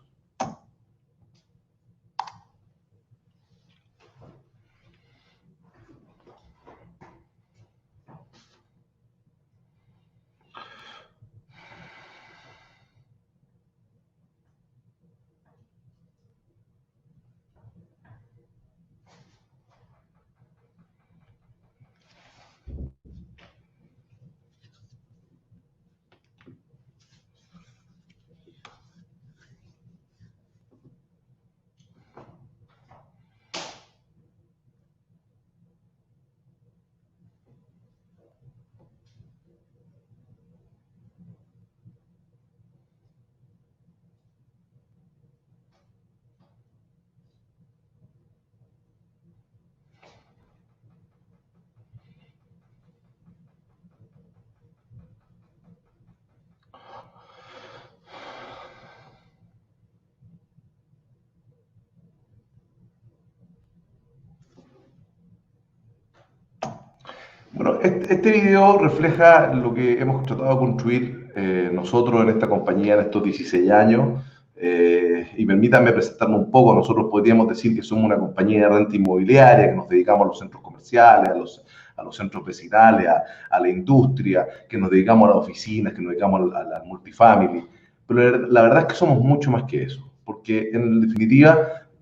Bueno, este video refleja lo que hemos tratado de construir nosotros en esta compañía en estos 16 años. Y permítanme presentarme un poco. Nosotros podríamos decir que somos una compañía de renta inmobiliaria, que nos dedicamos a los centros comerciales, a los centros vecinales, a la industria, que nos dedicamos a las oficinas, que nos dedicamos a la multifamily. Pero la verdad es que somos mucho más que eso, porque en definitiva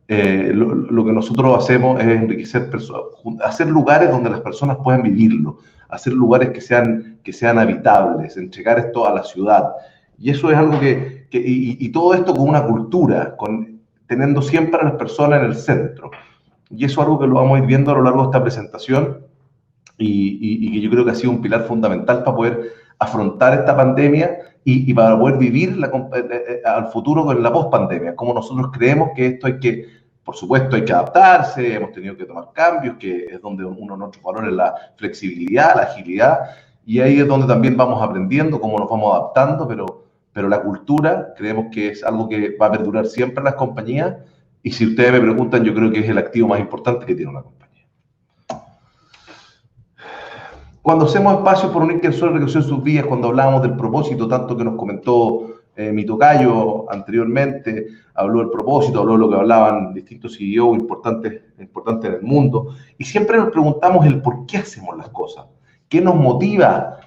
lo que nosotros hacemos es enriquecer hacer lugares donde las personas puedan vivirlo, hacer lugares que sean habitables, entregar esto a la ciudad. Y eso es algo y todo esto con una cultura, teniendo siempre a las personas en el centro. y eso es algo que lo vamos a ir viendo a lo largo de esta presentación y que yo creo que ha sido un pilar fundamental para poder afrontar esta pandemia y para poder vivir al futuro con la post-pandemia. Como nosotros creemos que esto por supuesto, hay que adaptarse, hemos tenido que tomar cambios, que es donde uno de nuestros valores es la flexibilidad, la agilidad, y ahí es donde también vamos aprendiendo cómo nos vamos adaptando, pero la cultura creemos que es algo que va a perdurar siempre en las compañías, y si ustedes me preguntan, yo creo que es el activo más importante que tiene una compañía. Cuando hacemos espacios por unir que el sol recogió sus vías, cuando hablábamos del propósito, tanto que nos comentó mi tocayo anteriormente, habló del propósito, habló de lo que hablaban distintos CEOs importantes en el mundo, y siempre nos preguntamos el por qué hacemos las cosas, qué nos motiva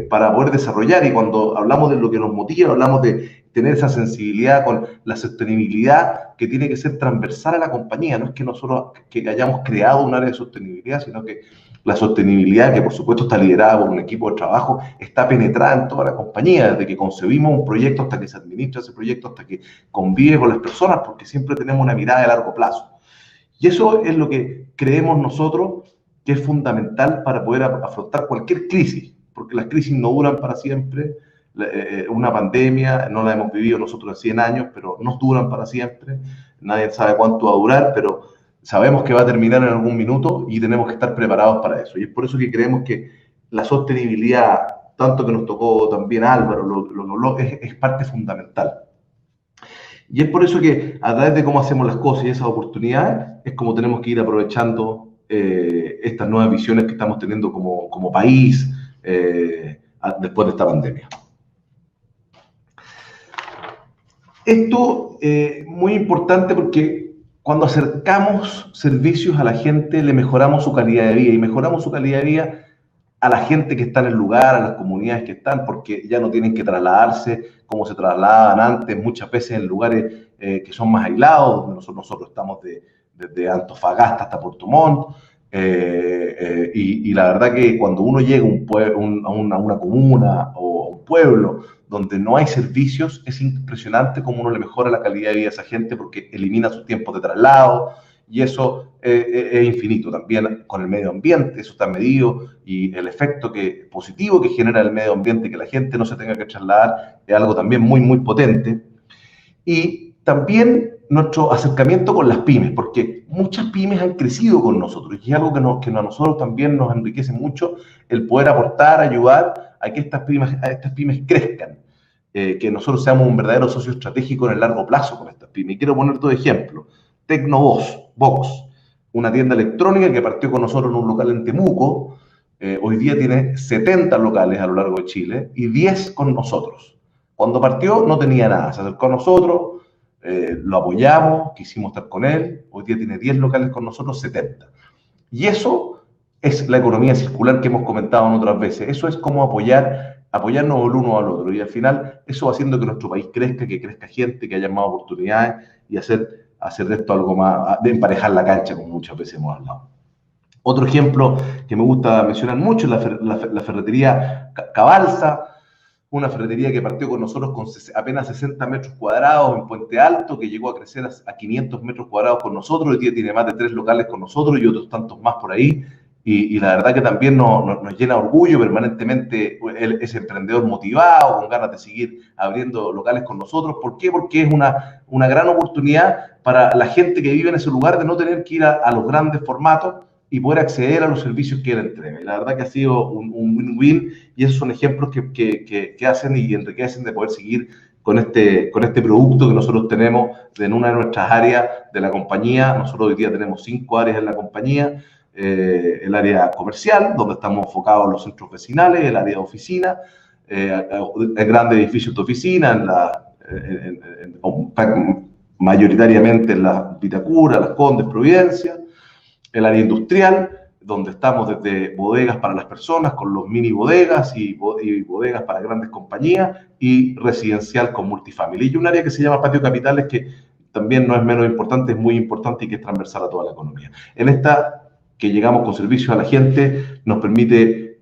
para poder desarrollar, y cuando hablamos de lo que nos motiva, hablamos de tener esa sensibilidad con la sostenibilidad que tiene que ser transversal a la compañía. No es que nosotros que hayamos creado un área de sostenibilidad, sino que la sostenibilidad, que por supuesto está liderada por un equipo de trabajo, está penetrada en toda la compañía, desde que concebimos un proyecto hasta que se administra ese proyecto, hasta que convive con las personas, porque siempre tenemos una mirada de largo plazo. Y eso es lo que creemos nosotros que es fundamental para poder afrontar cualquier crisis, porque las crisis no duran para siempre. Una pandemia no la hemos vivido nosotros en 100 años, pero no duran para siempre. Nadie sabe cuánto va a durar, pero sabemos que va a terminar en algún minuto y tenemos que estar preparados para eso. Y es por eso que creemos que la sostenibilidad, tanto que nos tocó también Álvaro, es parte fundamental. Y es por eso que a través de cómo hacemos las cosas y esas oportunidades, es como tenemos que ir aprovechando estas nuevas visiones que estamos teniendo como país después de esta pandemia. Esto es muy importante porque cuando acercamos servicios a la gente, le mejoramos su calidad de vida, y mejoramos su calidad de vida a la gente que está en el lugar, a las comunidades que están, porque ya no tienen que trasladarse como se trasladaban antes, muchas veces en lugares que son más aislados, donde nosotros estamos desde Antofagasta hasta Puerto Montt, y la verdad que cuando uno llega a una comuna o a un pueblo donde no hay servicios, es impresionante cómo uno le mejora la calidad de vida a esa gente, porque elimina sus tiempos de traslado, y eso es infinito. También con el medio ambiente, eso está medido, y el efecto positivo que genera el medio ambiente, que la gente no se tenga que trasladar, es algo también muy, muy potente. Y también nuestro acercamiento con las pymes, porque muchas pymes han crecido con nosotros, y es algo que a nosotros también nos enriquece mucho, el poder aportar, ayudar a que estas pymes crezcan, que nosotros seamos un verdadero socio estratégico en el largo plazo con estas pymes. Y quiero poner dos ejemplos. Tecnobox, una tienda electrónica que partió con nosotros en un local en Temuco, hoy día tiene 70 locales a lo largo de Chile y 10 con nosotros. Cuando partió no tenía nada, se acercó a nosotros, lo apoyamos, quisimos estar con él, hoy día tiene 10 locales con nosotros, 70. Y eso es la economía circular que hemos comentado en otras veces. Eso es como apoyarnos el uno al otro, y al final eso va haciendo que nuestro país crezca, que crezca gente, que haya más oportunidades, y hacer de esto algo más, de emparejar la cancha, como muchas veces hemos hablado. Otro ejemplo que me gusta mencionar mucho es la ferretería Cabalsa, una ferretería que partió con nosotros con apenas 60 metros cuadrados en Puente Alto, que llegó a crecer a 500 metros cuadrados con nosotros, hoy día tiene más de 3 locales con nosotros y otros tantos más por ahí, y la verdad que también nos llena orgullo permanentemente ese emprendedor motivado, con ganas de seguir abriendo locales con nosotros. ¿Por qué? Porque es una gran oportunidad para la gente que vive en ese lugar de no tener que ir a los grandes formatos y poder acceder a los servicios que él entrega. Y la verdad que ha sido un win-win, y esos son ejemplos que hacen y enriquecen de poder seguir con este producto que nosotros tenemos en una de nuestras áreas de la compañía. Nosotros hoy día tenemos 5 áreas en la compañía. El área comercial, donde estamos enfocados en los centros vecinales, el área de oficina, en grandes edificios de oficina, mayoritariamente en las Vitacura, Las Condes, Providencia, el área industrial, donde estamos desde bodegas para las personas, con los mini bodegas y bodegas para grandes compañías, y residencial con multifamily. Y un área que se llama Patio Capitales, que también no es menos importante, es muy importante y que es transversal a toda la economía. En esta que llegamos con servicios a la gente, nos permite,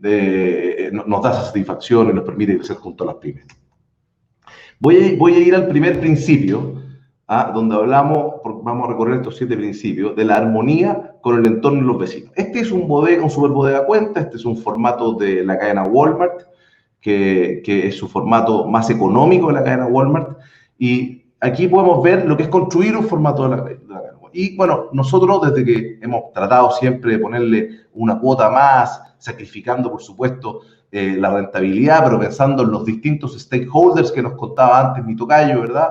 nos da esa satisfacción y nos permite crecer junto a las pymes. Voy a ir al primer principio, donde vamos a recorrer estos 7 principios, de la armonía con el entorno y los vecinos. Este es un super bodega cuenta, este es un formato de la cadena Walmart, que es su formato más económico de la cadena Walmart, y aquí podemos ver lo que es construir un formato de la cadena Walmart. Y bueno, nosotros desde que hemos tratado siempre de ponerle una cuota más, sacrificando por supuesto la rentabilidad, pero pensando en los distintos stakeholders que nos contaba antes mi tocayo, ¿verdad?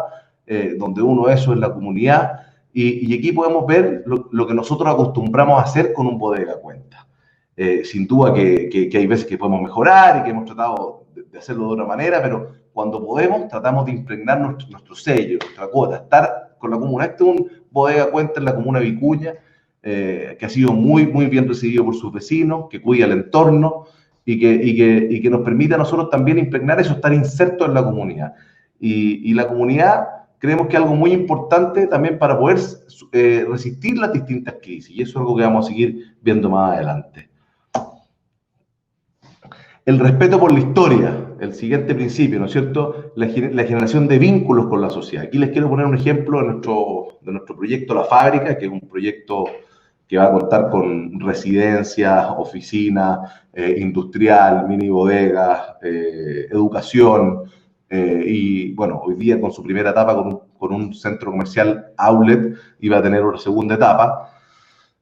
Donde uno de esos es la comunidad, y aquí podemos ver lo que nosotros acostumbramos a hacer con un bodega cuenta. Sin duda que hay veces que podemos mejorar y que hemos tratado de hacerlo de otra manera, pero cuando podemos tratamos de impregnar nuestro sello, nuestra cuota, estar con la comuna. Este es un bodega cuenta en la comuna de Vicuña, que ha sido muy bien recibido por sus vecinos, que cuida el entorno y que nos permite a nosotros también impregnar eso, estar insertos en la comunidad. Y la comunidad creemos que es algo muy importante también para poder resistir las distintas crisis, y eso es algo que vamos a seguir viendo más adelante. El respeto por la historia, el siguiente principio, ¿no es cierto? La generación de vínculos con la sociedad. Aquí les quiero poner un ejemplo de nuestro proyecto La Fábrica, que es un proyecto que va a contar con residencias, oficinas, industrial, mini bodegas, educación, y bueno, hoy día con su primera etapa con un centro comercial outlet, iba a tener una segunda etapa.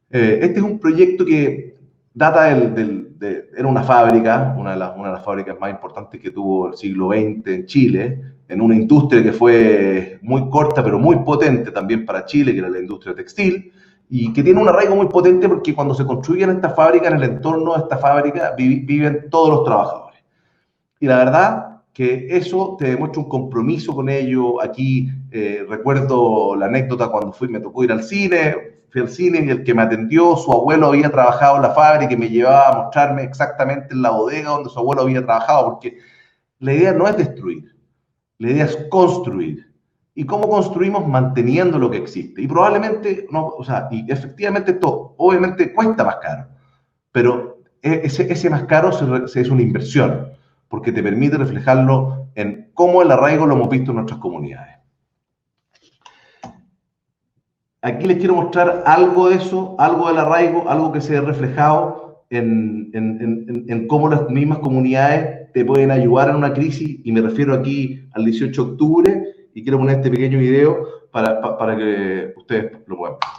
Este es un proyecto que data era una fábrica, una de las fábricas más importantes que tuvo el siglo XX en Chile, en una industria que fue muy corta pero muy potente también para Chile, que era la industria textil, y que tiene un arraigo muy potente porque cuando se construyen estas fábricas, en el entorno de esta fábrica viven todos los trabajadores. Y la verdad que eso te demuestra un compromiso con ello. Aquí recuerdo la anécdota cuando me tocó ir al cine, fui al cine y el que me atendió, su abuelo había trabajado en la fábrica y me llevaba a mostrarme exactamente en la bodega donde su abuelo había trabajado, porque la idea no es destruir, la idea es construir. ¿Y cómo construimos? Manteniendo lo que existe. Y probablemente, no, o sea, y efectivamente esto obviamente cuesta más caro, pero ese más caro es una inversión, porque te permite reflejarlo en cómo el arraigo lo hemos visto en nuestras comunidades. Aquí les quiero mostrar algo de eso, algo del arraigo, algo que se ha reflejado en cómo las mismas comunidades te pueden ayudar en una crisis, y me refiero aquí al 18 de octubre, y quiero poner este pequeño video para que ustedes lo puedan ver.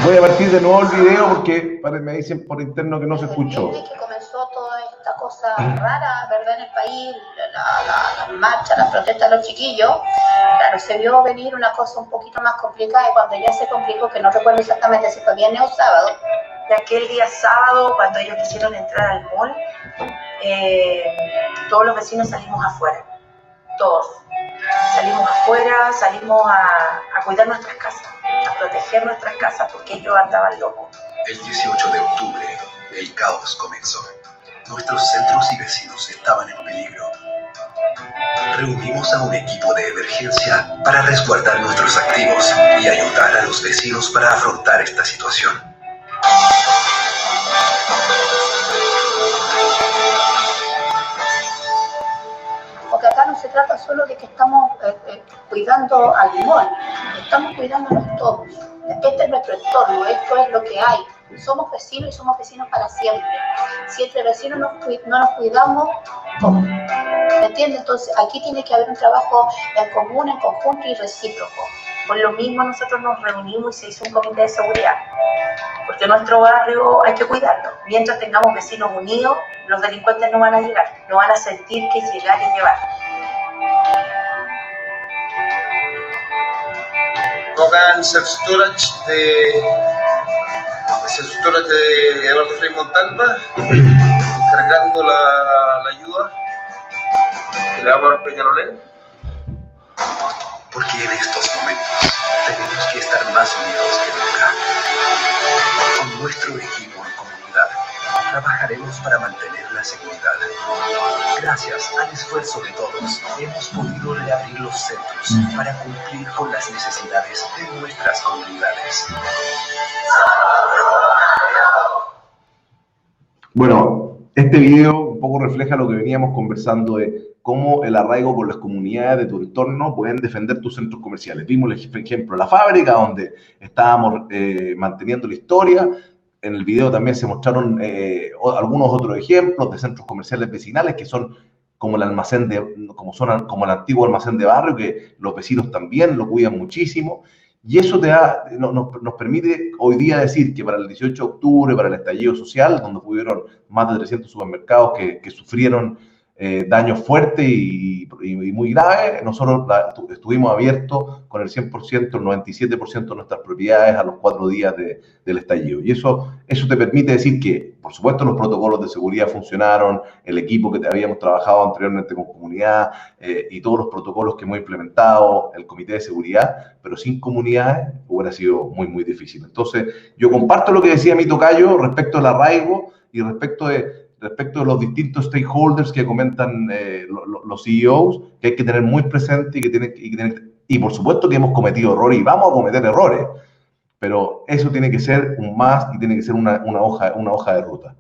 Voy a partir de nuevo el video porque me dicen por interno que no se escuchó. Desde que comenzó toda esta cosa cosa rara, ¿verdad? En el país, la marcha, las protestas de los chiquillos, claro, se vio venir una cosa un poquito más complicada y cuando ya se complicó, que no recuerdo exactamente si fue viernes o sábado, de aquel día sábado, cuando ellos quisieron entrar al mall, todos los vecinos salimos afuera, todos. Salimos afuera, salimos a cuidar nuestras casas, a proteger nuestras casas, porque ellos andaban locos. El 18 de octubre, el caos comenzó. Nuestros centros y vecinos estaban en peligro. Reunimos a un equipo de emergencia para resguardar nuestros activos y ayudar a los vecinos para afrontar esta situación. Porque acá no se trata solo de que estamos cuidando al mall, estamos cuidándonos todos. Este es nuestro entorno, esto es lo que hay. Somos vecinos y somos vecinos para siempre. Si entre vecinos no nos cuidamos, ¿cómo? ¿Me entiendes? Entonces aquí tiene que haber un trabajo en común, en conjunto y recíproco. Por lo mismo nosotros nos reunimos y se hizo un comité de seguridad. Porque nuestro barrio hay que cuidarlo. Mientras tengamos vecinos unidos, los delincuentes no van a llegar, no van a sentir que es llegar y llevar. Acá en self-storage de Eduardo Frei Montalva, cargando la ayuda que le damos al Peñalolén. Porque en estos momentos tenemos que estar más unidos que nunca. Con nuestro equipo en comunidad, trabajaremos para mantener la seguridad. Gracias al esfuerzo de todos, hemos podido reabrir los centros para cumplir con las necesidades de nuestras comunidades. Bueno, este video un poco refleja lo que veníamos conversando de cómo el arraigo con las comunidades de tu entorno pueden defender tus centros comerciales. Vimos el ejemplo de la fábrica, donde estábamos manteniendo la historia. En el video también se mostraron algunos otros ejemplos de centros comerciales vecinales que son como el almacén como el antiguo almacén de barrio, que los vecinos también lo cuidan muchísimo. Y eso nos permite hoy día decir que para el 18 de octubre, para el estallido social, donde hubieron más de 300 supermercados que sufrieron daños fuertes y muy graves, nosotros estuvimos abiertos con el 100%, el 97% de nuestras propiedades a los 4 días del estallido. Y eso te permite decir que, por supuesto, los protocolos de seguridad funcionaron, el equipo que habíamos trabajado anteriormente con comunidad y todos los protocolos que hemos implementado, el comité de seguridad, pero sin comunidades hubiera sido muy, muy difícil. Entonces, yo comparto lo que decía mi tocayo respecto al arraigo y respecto de los distintos stakeholders que comentan los CEOs, que hay que tener muy presente y por supuesto que hemos cometido errores y vamos a cometer errores, pero eso tiene que ser un must y tiene que ser una hoja de ruta.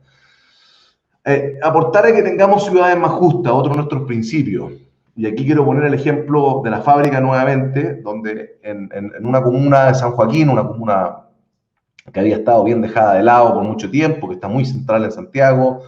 Aportar a que tengamos ciudades más justas, otro de nuestros principios. Y aquí quiero poner el ejemplo de la fábrica nuevamente, donde en una comuna de San Joaquín, una comuna que había estado bien dejada de lado por mucho tiempo, que está muy central en Santiago,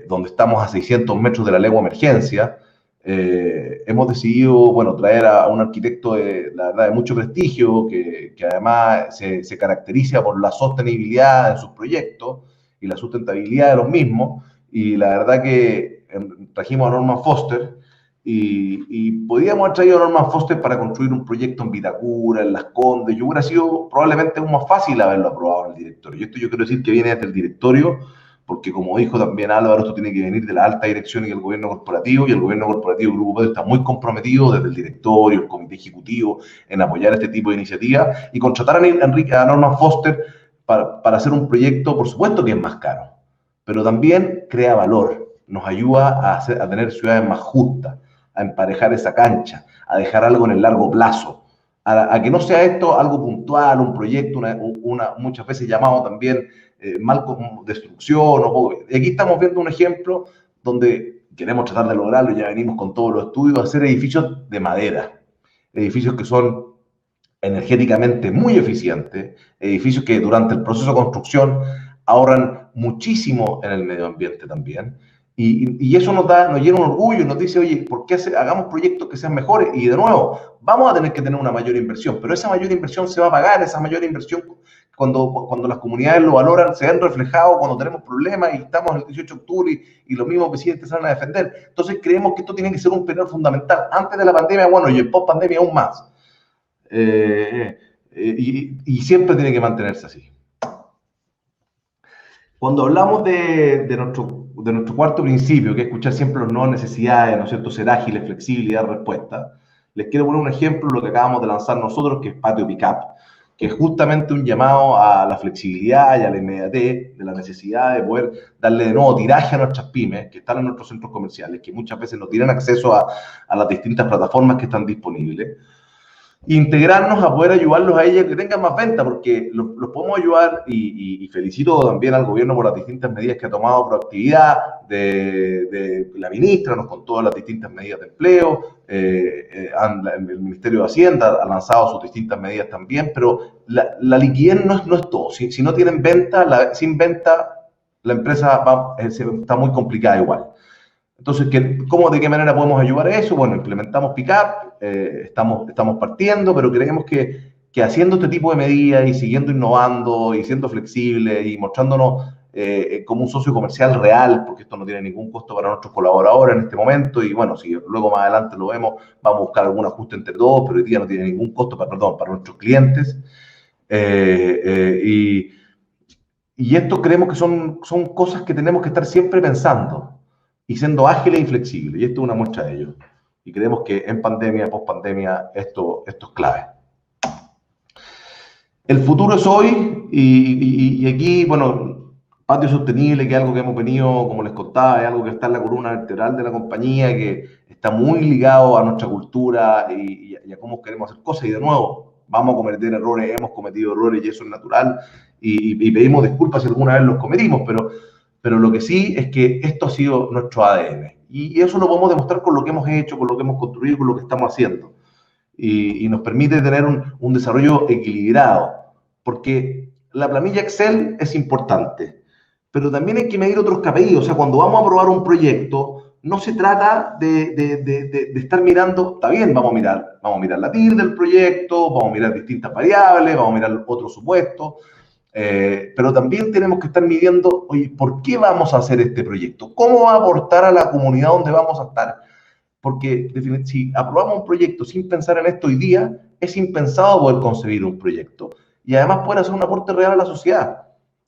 donde estamos a 600 metros de la legua emergencia, hemos decidido, bueno, traer a un arquitecto la verdad, de mucho prestigio, que además se caracteriza por la sostenibilidad en sus proyectos y la sustentabilidad de los mismos, y la verdad que trajimos a Norman Foster, y podíamos haber traído a Norman Foster para construir un proyecto en Vitacura, en Las Condes. Yo hubiera sido probablemente aún más fácil haberlo aprobado en el directorio. Y esto yo quiero decir que viene desde el directorio, porque como dijo también Álvaro, esto tiene que venir de la alta dirección y del gobierno corporativo, y el gobierno corporativo Grupo Pedro está muy comprometido desde el directorio, el comité ejecutivo, en apoyar este tipo de iniciativas, y contratar a Norman Foster para hacer un proyecto, por supuesto que es más caro, pero también crea valor, nos ayuda a tener ciudades más justas, a emparejar esa cancha, a dejar algo en el largo plazo, a que no sea esto algo puntual, un proyecto, muchas veces llamado también mal como destrucción. Y aquí estamos viendo un ejemplo donde queremos tratar de lograrlo, ya venimos con todos los estudios, hacer edificios de madera, edificios que son energéticamente muy eficientes, edificios que durante el proceso de construcción ahorran muchísimo en el medio ambiente también. Y eso nos llena un orgullo y nos dice, oye, ¿por qué hagamos proyectos que sean mejores? Y de nuevo, vamos a tener que tener una mayor inversión, pero esa mayor inversión se va a pagar, esa mayor inversión cuando las comunidades lo valoran, se ven reflejados cuando tenemos problemas y estamos el 18 de octubre y los mismos presidentes salen a defender. Entonces creemos que esto tiene que ser un pilar fundamental antes de la pandemia, bueno, y en post pandemia aún más. Y siempre tiene que mantenerse así. Cuando hablamos de nuestro cuarto principio, que es escuchar siempre las nuevas necesidades, ¿no es cierto?, ser ágiles, flexibles y dar respuesta, les quiero poner un ejemplo de lo que acabamos de lanzar nosotros, que es Patio Pickup, que es justamente un llamado a la flexibilidad y a la inmediatez, de la necesidad de poder darle de nuevo tiraje a nuestras pymes que están en nuestros centros comerciales, que muchas veces no tienen acceso a las distintas plataformas que están disponibles. Integrarnos a poder ayudarlos a ellas que tengan más venta, porque los podemos ayudar y felicito también al gobierno por las distintas medidas que ha tomado, proactividad de la ministra, nos contó las distintas medidas de empleo, el Ministerio de Hacienda ha lanzado sus distintas medidas también, pero la liquidez no es todo. Si no tienen venta, sin venta, la empresa está muy complicada igual. Entonces, ¿de qué manera podemos ayudar a eso? Bueno, implementamos Pickup, estamos partiendo, pero creemos que haciendo este tipo de medidas y siguiendo innovando y siendo flexibles y mostrándonos como un socio comercial real, porque esto no tiene ningún costo para nuestros colaboradores en este momento, y bueno, si luego más adelante lo vemos, vamos a buscar algún ajuste entre todos, pero hoy día no tiene ningún costo para nuestros clientes. Y esto creemos que son cosas que tenemos que estar siempre pensando y siendo ágiles y flexibles, y esto es una muestra de ello. Y creemos que en pandemia, post pandemia, esto es clave. El futuro es hoy, y aquí, bueno, Patio Sostenible, que es algo que hemos venido, como les contaba, es algo que está en la columna vertebral de la compañía, que está muy ligado a nuestra cultura y a cómo queremos hacer cosas, y de nuevo, vamos a cometer errores, hemos cometido errores, y eso es natural, y pedimos disculpas si alguna vez los cometimos, pero lo que sí es que esto ha sido nuestro ADN. Y eso lo podemos demostrar con lo que hemos hecho, con lo que hemos construido, con lo que estamos haciendo. Y nos permite tener un desarrollo equilibrado. Porque la planilla Excel es importante, pero también hay que medir otros KPIs. O sea, cuando vamos a aprobar un proyecto, no se trata de estar mirando, está bien, vamos a mirar la TIR del proyecto, vamos a mirar distintas variables, vamos a mirar otros supuestos. Pero también tenemos que estar midiendo, oye, ¿por qué vamos a hacer este proyecto? ¿Cómo va a aportar a la comunidad donde vamos a estar? Porque si aprobamos un proyecto sin pensar en esto hoy día, es impensado poder concebir un proyecto. Y además poder hacer un aporte real a la sociedad.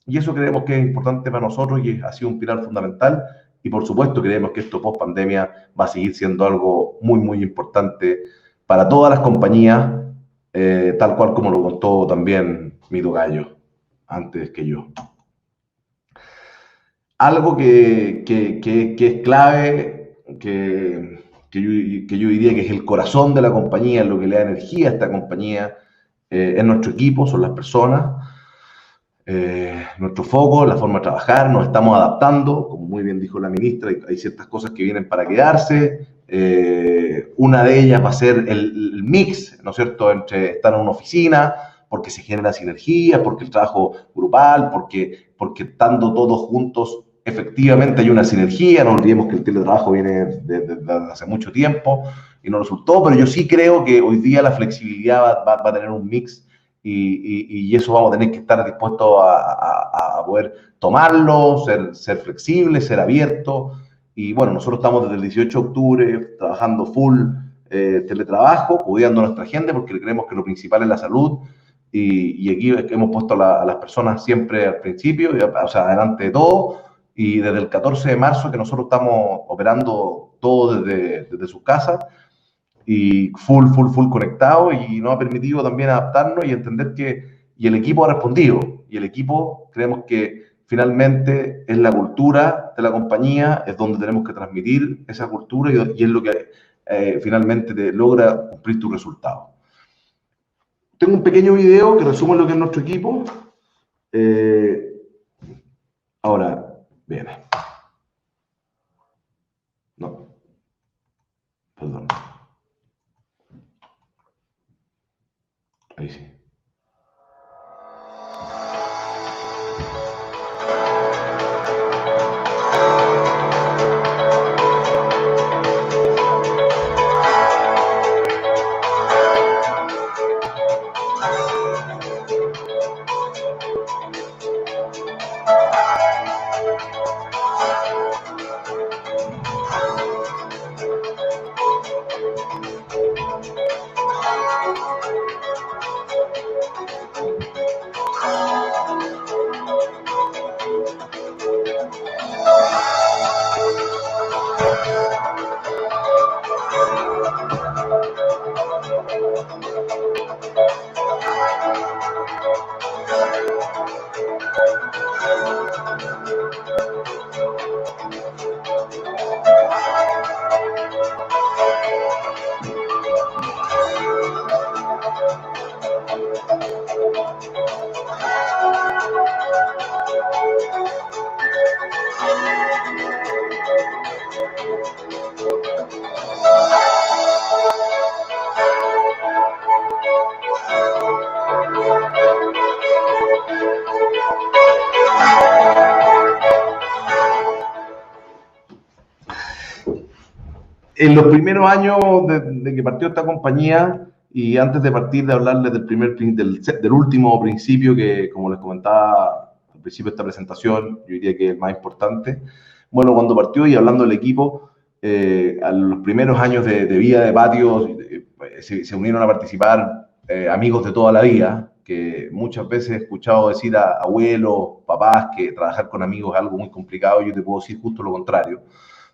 Y eso creemos que es importante para nosotros y ha sido un pilar fundamental. Y por supuesto creemos que esto post pandemia va a seguir siendo algo muy, muy importante para todas las compañías, tal cual como lo contó también mi tocayo antes que yo. Algo que es clave, que yo diría que es el corazón de la compañía, lo que le da energía a esta compañía, es nuestro equipo, son las personas, nuestro foco, la forma de trabajar, nos estamos adaptando, como muy bien dijo la ministra, hay ciertas cosas que vienen para quedarse. Una de ellas va a ser el mix, ¿no es cierto?, entre estar en una oficina, porque se genera sinergia, porque el trabajo grupal, porque estando todos juntos, efectivamente hay una sinergia. No olvidemos que el teletrabajo viene desde hace mucho tiempo y no resultó, pero yo sí creo que hoy día la flexibilidad va a tener un mix y eso vamos a tener que estar dispuestos a poder tomarlo, ser flexibles, ser abiertos. Y bueno, nosotros estamos desde el 18 de octubre trabajando full teletrabajo, cuidando nuestra gente, porque creemos que lo principal es la salud. Y aquí hemos puesto a las personas siempre al principio, o sea, adelante de todo. Y desde el 14 de marzo que nosotros estamos operando todo desde sus casas y full conectado, y nos ha permitido también adaptarnos y entender y el equipo ha respondido. Y el equipo creemos que finalmente es la cultura de la compañía, es donde tenemos que transmitir esa cultura y es lo que finalmente te logra cumplir tu resultado. Tengo un pequeño video que resume lo que es nuestro equipo. Ahora viene. No. Perdón. Ahí sí. En los primeros años de que partió esta compañía, y antes de partir de hablarles del último principio que, como les comentaba al principio de esta presentación, yo diría que es el más importante. Bueno, cuando partió y hablando del equipo, a los primeros años de vida de Patio, se unieron a participar amigos de toda la vida, que muchas veces he escuchado decir a abuelos, papás, que trabajar con amigos es algo muy complicado. Yo te puedo decir justo lo contrario.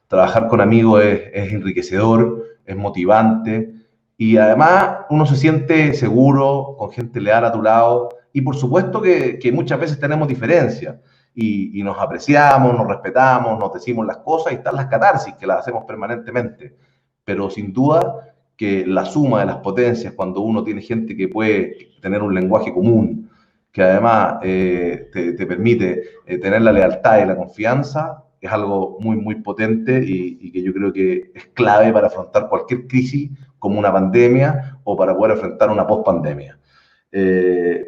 Trabajar con amigos es enriquecedor, es motivante, y además uno se siente seguro, con gente leal a tu lado, y por supuesto que muchas veces tenemos diferencias, y nos apreciamos, nos respetamos, nos decimos las cosas, y están las catarsis, que las hacemos permanentemente, pero sin duda que la suma de las potencias, cuando uno tiene gente que puede tener un lenguaje común, que además te permite tener la lealtad y la confianza, es algo muy, muy potente y que yo creo que es clave para afrontar cualquier crisis como una pandemia o para poder enfrentar una post-pandemia.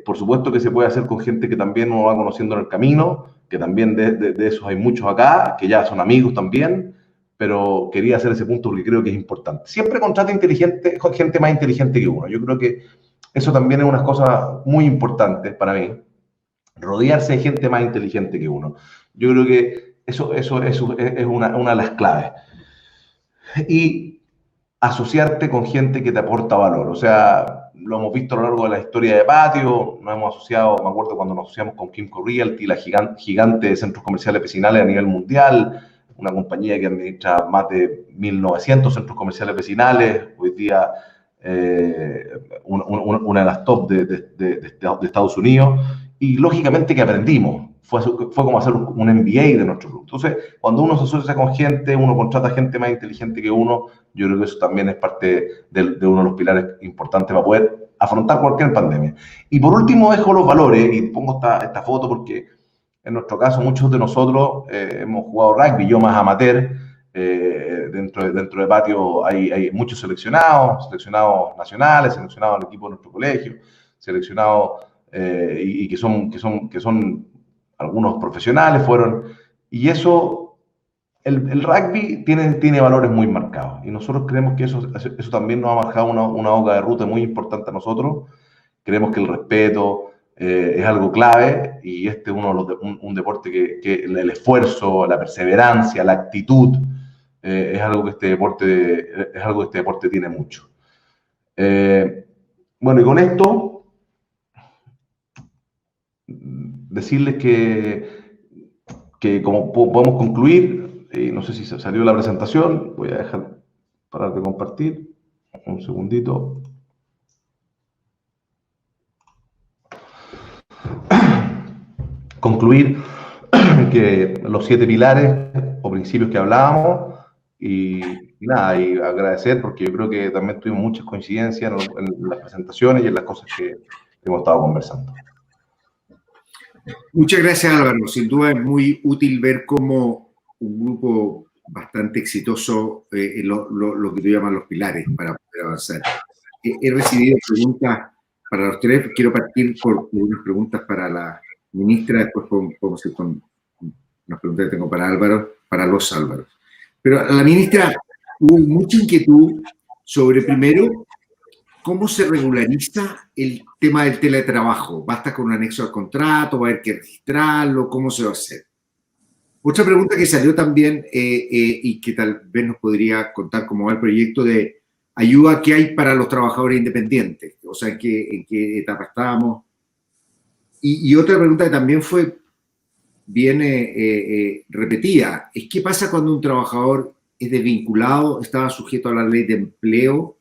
Por supuesto que se puede hacer con gente que también uno va conociendo en el camino, que también de esos hay muchos acá, que ya son amigos también, pero quería hacer ese punto porque creo que es importante. Siempre contrata gente más inteligente que uno. Yo creo que eso también es una cosa muy importante para mí, rodearse de gente más inteligente que uno. Yo creo que eso es una de las claves. Y asociarte con gente que te aporta valor. O sea, lo hemos visto a lo largo de la historia de Patio, nos hemos asociado, me acuerdo cuando nos asociamos con Kimco Realty, la gigante de centros comerciales vecinales a nivel mundial, una compañía que administra más de 1.900 centros comerciales vecinales, hoy día una de las top de Estados Unidos, y lógicamente que aprendimos. Fue como hacer un MBA de nuestro grupo. Entonces, cuando uno se asocia con gente, uno contrata gente más inteligente que uno, yo creo que eso también es parte de uno de los pilares importantes para poder afrontar cualquier pandemia. Y por último, dejo los valores, y pongo esta foto porque en nuestro caso muchos de nosotros hemos jugado rugby, yo más amateur, dentro de Patio hay muchos seleccionados nacionales, seleccionados al equipo de nuestro colegio, seleccionados y que son algunos profesionales fueron, y eso, el rugby tiene valores muy marcados, y nosotros creemos que eso también nos ha marcado una hoja de ruta muy importante a nosotros. Creemos que el respeto es algo clave, y este es un deporte que el esfuerzo, la perseverancia, la actitud, es algo que este deporte tiene mucho. Bueno, y con esto decirles que como podemos concluir, no sé si salió la presentación, voy a dejar parar de compartir, un segundito. Concluir que los 7 pilares o principios que hablábamos, y nada, y agradecer porque yo creo que también tuvimos muchas coincidencias en las presentaciones y en las cosas que hemos estado conversando. Muchas gracias, Álvaro. Sin duda es muy útil ver cómo un grupo bastante exitoso, lo que tú llamas los pilares para poder avanzar. He recibido preguntas para los tres. Quiero partir por unas preguntas para la ministra, después podemos ir con unas preguntas que tengo para Álvaro, para los Álvaros. Pero a la ministra hubo mucha inquietud sobre, primero, ¿cómo se regulariza el tema del teletrabajo? ¿Basta con un anexo al contrato? ¿Va a haber que registrarlo? ¿Cómo se va a hacer? Otra pregunta que salió también y que tal vez nos podría contar cómo va el proyecto de ayuda que hay para los trabajadores independientes. O sea, ¿en qué etapa estamos? Y otra pregunta que también fue bien repetida es ¿qué pasa cuando un trabajador es desvinculado, estaba sujeto a la ley de empleo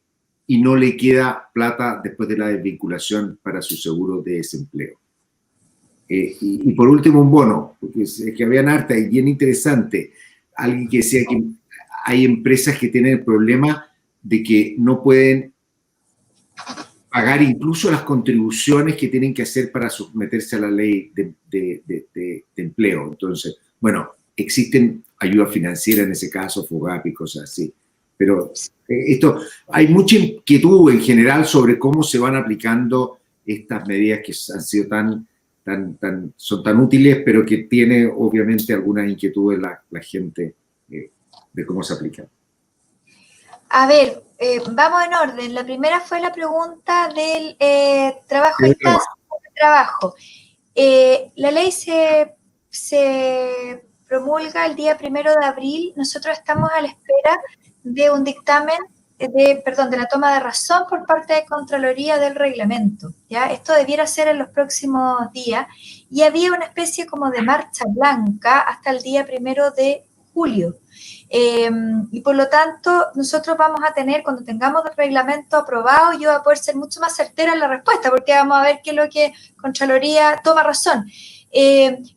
y no le queda plata después de la desvinculación para su seguro de desempleo? Y por último, un bono, porque es que habían harta y bien interesante. Alguien que decía que hay empresas que tienen el problema de que no pueden pagar incluso las contribuciones que tienen que hacer para someterse a la ley de empleo. Entonces, bueno, existen ayuda financiera en ese caso, FOGAP y cosas así. Pero hay mucha inquietud en general sobre cómo se van aplicando estas medidas que han sido son tan útiles, pero que tiene obviamente algunas inquietudes la gente de cómo se aplican. A ver, vamos en orden. La primera fue la pregunta del trabajo a distancia de trabajo. La ley se promulga el día 1 de abril. Nosotros estamos a la espera de un dictamen de la toma de razón por parte de Contraloría del reglamento, ¿ya? Esto debiera ser en los próximos días y había una especie como de marcha blanca hasta el día 1 de julio. Y por lo tanto, nosotros vamos a tener, cuando tengamos el reglamento aprobado, yo voy a poder ser mucho más certera en la respuesta, porque vamos a ver qué es lo que Contraloría toma razón.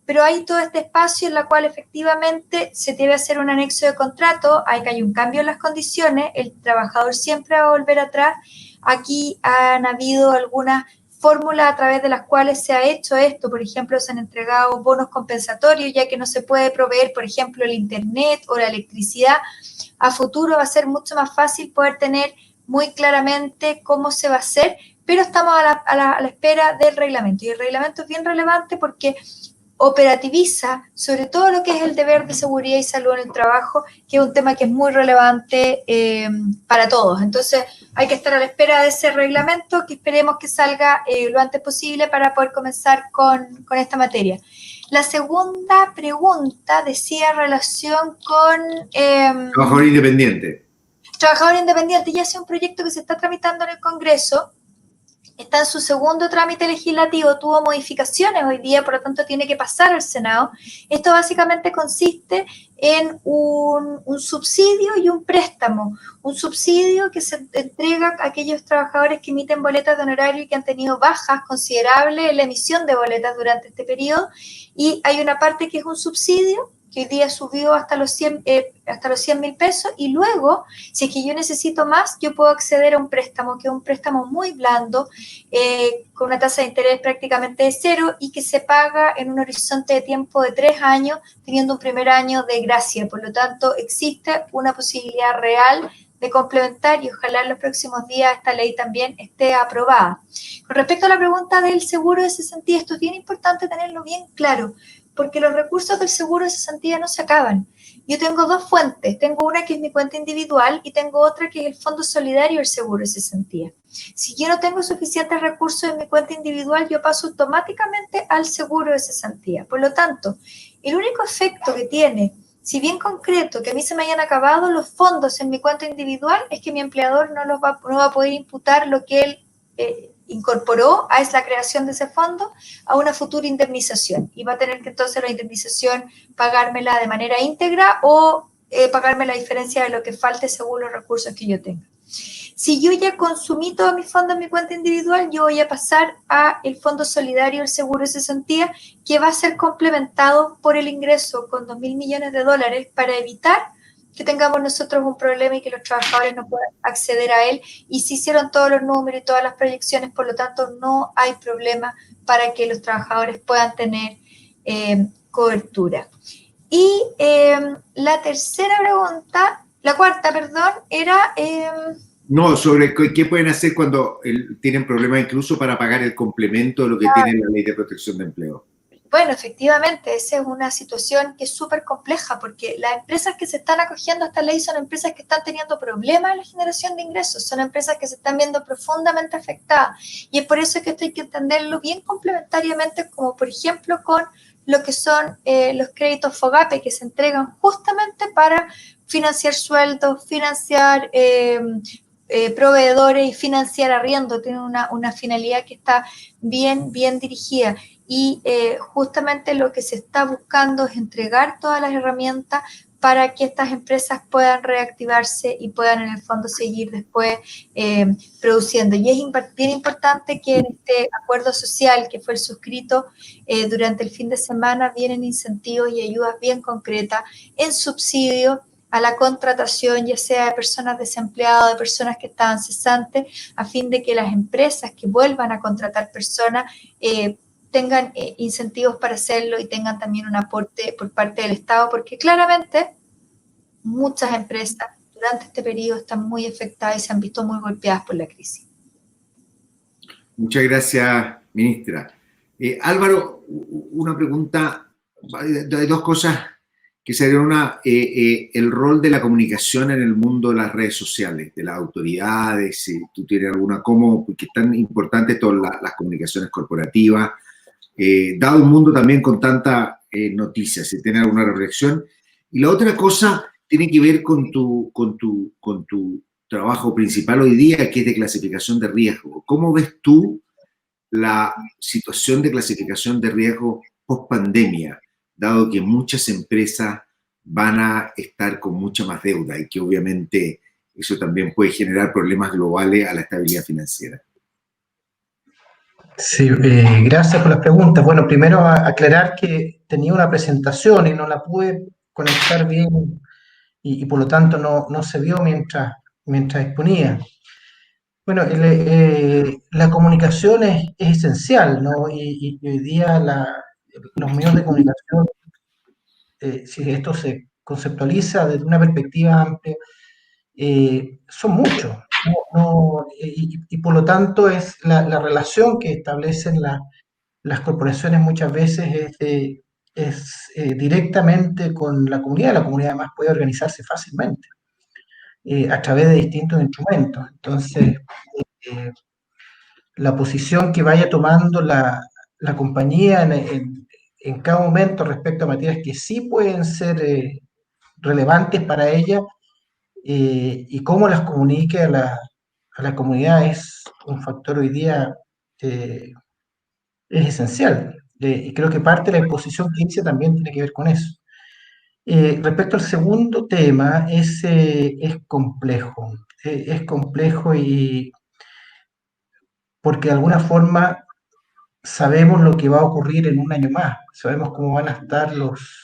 Pero hay todo este espacio en el cual efectivamente se debe hacer un anexo de contrato, hay que hay un cambio en las condiciones, el trabajador siempre va a volver atrás. Aquí han habido algunas fórmulas a través de las cuales se ha hecho esto. Por ejemplo, se han entregado bonos compensatorios, ya que no se puede proveer, por ejemplo, el internet o la electricidad. A futuro va a ser mucho más fácil poder tener muy claramente cómo se va a hacer, pero estamos a la espera del reglamento. Y el reglamento es bien relevante porque operativiza sobre todo lo que es el deber de seguridad y salud en el trabajo, que es un tema que es muy relevante para todos. Entonces, hay que estar a la espera de ese reglamento, que esperemos que salga lo antes posible para poder comenzar con esta materia. La segunda pregunta decía relación con... Trabajador independiente. Trabajador independiente, ya es un proyecto que se está tramitando en el Congreso. Está en su segundo trámite legislativo, tuvo modificaciones hoy día, por lo tanto tiene que pasar al Senado. Esto básicamente consiste en un subsidio y un préstamo. Un subsidio que se entrega a aquellos trabajadores que emiten boletas de honorario y que han tenido bajas considerables en la emisión de boletas durante este periodo. Y hay una parte que es un subsidio, que hoy día subió hasta los 100.000 pesos, y luego, si es que yo necesito más, yo puedo acceder a un préstamo, que es un préstamo muy blando, con una tasa de interés prácticamente de cero, y que se paga en un horizonte de tiempo de 3 años, teniendo un primer año de gracia. Por lo tanto, existe una posibilidad real de complementar, y ojalá en los próximos días esta ley también esté aprobada. Con respecto a la pregunta del seguro de cesantía, esto es bien importante tenerlo bien claro, porque los recursos del seguro de cesantía no se acaban. Yo tengo dos fuentes, tengo una que es mi cuenta individual y tengo otra que es el Fondo Solidario del Seguro de Cesantía. Si yo no tengo suficientes recursos en mi cuenta individual, yo paso automáticamente al seguro de cesantía. Por lo tanto, el único efecto que tiene, si bien concreto, que a mí se me hayan acabado los fondos en mi cuenta individual, es que mi empleador no va a poder imputar lo que él incorporó a la creación de ese fondo a una futura indemnización, y va a tener que entonces la indemnización pagármela de manera íntegra o pagarme la diferencia de lo que falte según los recursos que yo tenga. Si yo ya consumí todos mis fondos en mi cuenta individual, yo voy a pasar a el Fondo Solidario del Seguro de Cesantía, que va a ser complementado por el ingreso con $2.000 millones para evitar que tengamos nosotros un problema y que los trabajadores no puedan acceder a él. Y se hicieron todos los números y todas las proyecciones, por lo tanto no hay problema para que los trabajadores puedan tener cobertura. Y la cuarta, era... No, sobre qué pueden hacer cuando tienen problemas incluso para pagar el complemento de lo que tiene la Ley de Protección de Empleo. Bueno, efectivamente, esa es una situación que es súper compleja, porque las empresas que se están acogiendo a esta ley son empresas que están teniendo problemas en la generación de ingresos, son empresas que se están viendo profundamente afectadas, y es por eso que esto hay que entenderlo bien complementariamente, como por ejemplo con lo que son los créditos FOGAPE, que se entregan justamente para financiar sueldos, financiar proveedores y financiar arriendo. Tienen una finalidad que está bien dirigida. Y justamente lo que se está buscando es entregar todas las herramientas para que estas empresas puedan reactivarse y puedan en el fondo seguir después produciendo. Y es bien importante que en este acuerdo social que fue el suscrito durante el fin de semana vienen incentivos y ayudas bien concretas en subsidio a la contratación, ya sea de personas desempleadas, de personas que estaban cesantes, a fin de que las empresas que vuelvan a contratar personas tengan incentivos para hacerlo y tengan también un aporte por parte del Estado, porque claramente muchas empresas durante este periodo están muy afectadas y se han visto muy golpeadas por la crisis. Muchas gracias, ministra. Álvaro, una pregunta, hay dos cosas que serían una, el rol de la comunicación en el mundo de las redes sociales, de las autoridades, si tú tienes alguna, cómo, porque es tan importante todas las comunicaciones corporativas, dado un mundo también con tanta noticias, si tienes alguna reflexión. Y la otra cosa tiene que ver con tu trabajo principal hoy día, que es de clasificación de riesgo. ¿Cómo ves tú la situación de clasificación de riesgo post pandemia, dado que muchas empresas van a estar con mucha más deuda y que obviamente eso también puede generar problemas globales a la estabilidad financiera? Sí, gracias por las preguntas. Bueno, primero aclarar que tenía una presentación y no la pude conectar bien y por lo tanto no se vio mientras exponía. Bueno, la comunicación es esencial, ¿no? Y hoy día los medios de comunicación, si esto se conceptualiza desde una perspectiva amplia, son muchos, y por lo tanto es la relación que establecen las corporaciones muchas veces es directamente con la comunidad además puede organizarse fácilmente a través de distintos instrumentos. Entonces, la posición que vaya tomando la compañía en cada momento respecto a materias que sí pueden ser relevantes para ella, y cómo las comunique a la comunidad es un factor hoy día es esencial. Y creo que parte de la exposición que hice también tiene que ver con eso. Respecto al segundo tema, es complejo. Es complejo y porque de alguna forma sabemos lo que va a ocurrir en un año más. Sabemos cómo van a estar los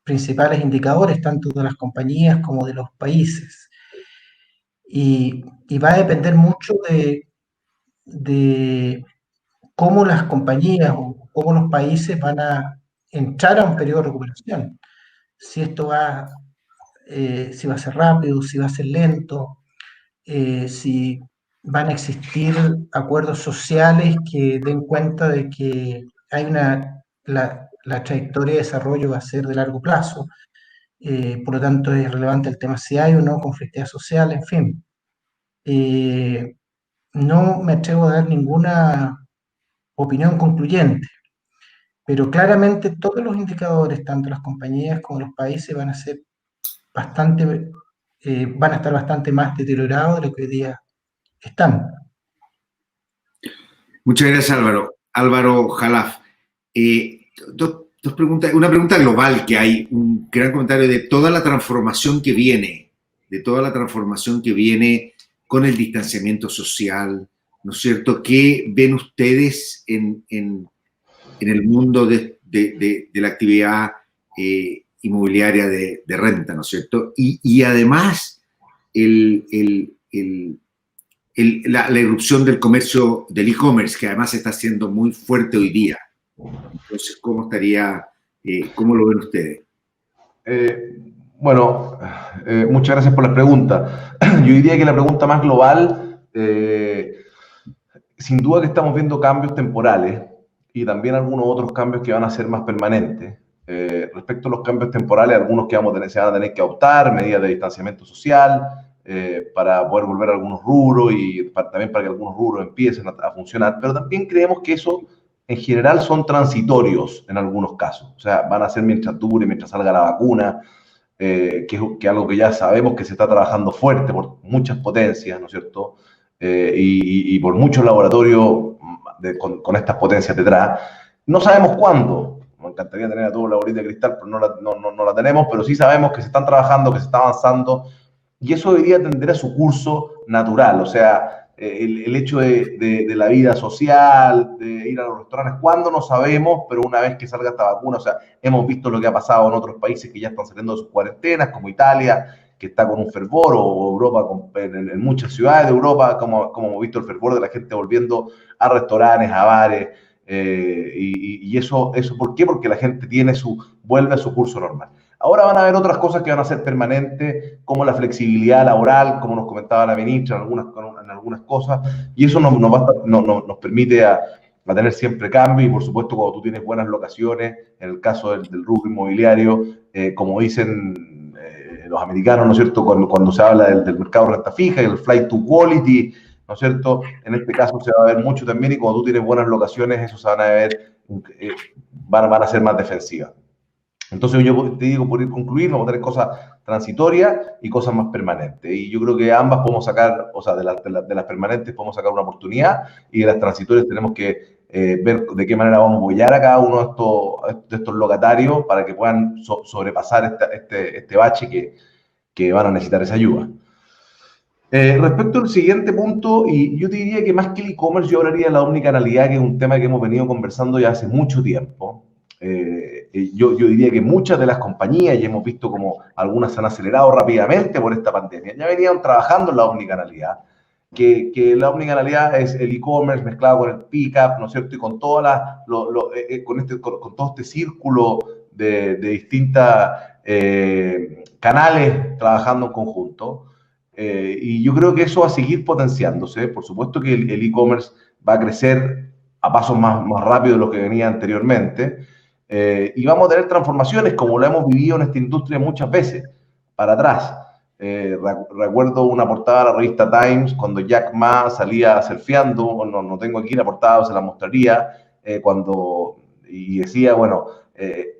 principales indicadores, tanto de las compañías como de los países. Y va a depender mucho de cómo las compañías o cómo los países van a entrar a un periodo de recuperación. Si esto si va a ser rápido, si va a ser lento, si van a existir acuerdos sociales que den cuenta de que hay la trayectoria de desarrollo va a ser de largo plazo. Por lo tanto, es relevante el tema si hay o no conflictividad social, en fin. No me atrevo a dar ninguna opinión concluyente, pero claramente todos los indicadores, tanto las compañías como los países, van a estar bastante más deteriorados de lo que hoy día están. Muchas gracias, Álvaro. Álvaro Khalaf. Dos preguntas. Una pregunta global que hay, un gran comentario de toda la transformación que viene, con el distanciamiento social, ¿no es cierto? ¿Qué ven ustedes en el mundo de la actividad inmobiliaria de renta, ¿no es cierto? Y además la irrupción del comercio, del e-commerce, que además está siendo muy fuerte hoy día. Entonces, ¿cómo lo ven ustedes? Muchas gracias por la pregunta. Yo diría que la pregunta más global, sin duda que estamos viendo cambios temporales y también algunos otros cambios que van a ser más permanentes. Respecto a los cambios temporales, algunos que se van a tener que adoptar, medidas de distanciamiento social, para poder volver a algunos rubros y también para que algunos rubros empiecen a funcionar, pero también creemos que eso en general son transitorios en algunos casos, o sea, van a ser mientras dure, mientras salga la vacuna, que es algo que ya sabemos que se está trabajando fuerte por muchas potencias, ¿no es cierto? Y por muchos laboratorios con estas potencias detrás. No sabemos cuándo, me encantaría tener a todos la bolita de cristal, pero no la tenemos, pero sí sabemos que se están trabajando, que se está avanzando, y eso debería tender a su curso natural, o sea, el hecho de la vida social, de ir a los restaurantes, cuando no sabemos, pero una vez que salga esta vacuna, o sea, hemos visto lo que ha pasado en otros países que ya están saliendo de sus cuarentenas, como Italia, que está con un fervor, o Europa, en muchas ciudades de Europa, como hemos visto el fervor de la gente volviendo a restaurantes, a bares, y eso, ¿por qué? Porque la gente vuelve a su curso normal. Ahora van a haber otras cosas que van a ser permanentes, como la flexibilidad laboral, como nos comentaba la ministra en algunas cosas, y eso nos permite a tener siempre cambio, y por supuesto cuando tú tienes buenas locaciones, en el caso del rubro inmobiliario, como dicen los americanos, ¿no es cierto?, cuando se habla del mercado de renta fija y el flight to quality, ¿no es cierto?, en este caso se va a ver mucho también, y cuando tú tienes buenas locaciones, eso se van a ver, van a ser más defensivas. Entonces yo te digo, por ir concluir, vamos a tener cosas transitorias y cosas más permanentes, y yo creo que ambas podemos sacar, o sea, de las permanentes podemos sacar una oportunidad, y de las transitorias tenemos que ver de qué manera vamos a apoyar a cada uno de estos locatarios para que puedan sobrepasar este bache que van a necesitar esa ayuda. Respecto al siguiente punto, y yo te diría que más que el e-commerce, yo hablaría de la omnicanalidad, que es un tema que hemos venido conversando ya hace mucho tiempo. Yo diría que muchas de las compañías, y hemos visto como algunas se han acelerado rápidamente por esta pandemia, ya venían trabajando en la omnicanalidad, que la omnicanalidad es el e-commerce mezclado con el pick-up, ¿no es cierto? Y con todo este círculo de distintas canales trabajando en conjunto. Y yo creo que eso va a seguir potenciándose. Por supuesto que el e-commerce va a crecer a pasos más rápidos de lo que venía anteriormente. Y vamos a tener transformaciones como lo hemos vivido en esta industria muchas veces, para atrás. Recuerdo una portada de la revista Times cuando Jack Ma salía surfeando, no tengo aquí la portada, se la mostraría, y decía, bueno,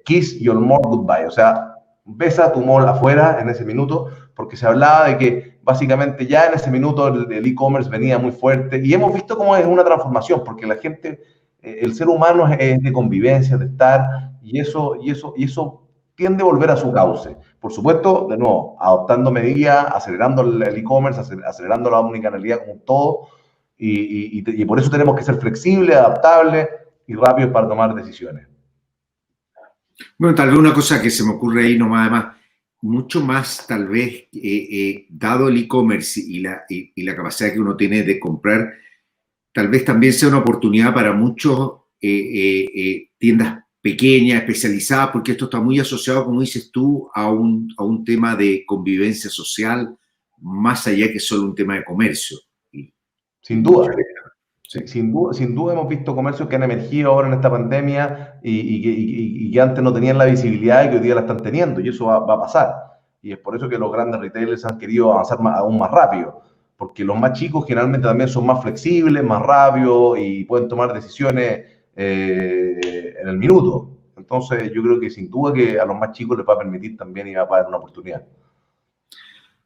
kiss your mall goodbye, o sea, besa tu mall afuera en ese minuto, porque se hablaba de que básicamente ya en ese minuto el e-commerce venía muy fuerte, y hemos visto cómo es una transformación, porque la gente, el ser humano es de convivencia, de estar, y eso tiende a volver a su cauce. Por supuesto, de nuevo, adoptando medidas, acelerando el e-commerce, acelerando la omnicanalidad como un todo, y por eso tenemos que ser flexibles, adaptables y rápidos para tomar decisiones. Bueno, tal vez una cosa que se me ocurre ahí nomás, además, mucho más tal vez, dado el e-commerce y la capacidad que uno tiene de comprar, tal vez también sea una oportunidad para muchos tiendas pequeñas, especializadas, porque esto está muy asociado, como dices tú, a un tema de convivencia social, más allá que solo un tema de comercio. Sin duda. Sí, sin duda hemos visto comercios que han emergido ahora en esta pandemia y que antes no tenían la visibilidad y que hoy día la están teniendo, y eso va a pasar. Y es por eso que los grandes retailers han querido avanzar aún más rápido, porque los más chicos generalmente también son más flexibles, más rápidos y pueden tomar decisiones en el minuto. Entonces yo creo que sin duda que a los más chicos les va a permitir también y va a dar una oportunidad.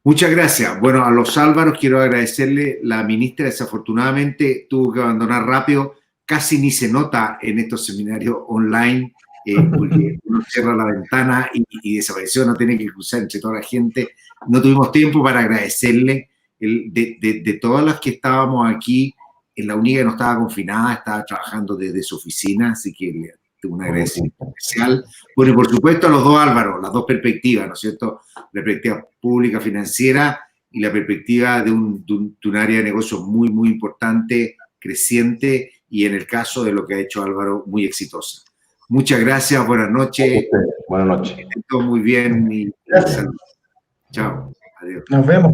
Muchas gracias. Bueno, a los Álvaros quiero agradecerle. La ministra desafortunadamente tuvo que abandonar rápido. Casi ni se nota en estos seminarios online, porque uno cierra la ventana y desapareció, no tiene que cruzar entre toda la gente. No tuvimos tiempo para agradecerle. De todas las que estábamos aquí, en la única que no estaba confinada, estaba trabajando desde su oficina, así que le un agradecimiento especial. Bueno, y por supuesto a los dos Álvaros, las dos perspectivas, ¿no es cierto? La perspectiva pública financiera y la perspectiva de un área de negocio muy, muy importante, creciente, y en el caso de lo que ha hecho Álvaro, muy exitosa. Muchas gracias, buenas noches. Buenas noches. Todo muy bien y gracias. Chao. Adiós. Nos vemos.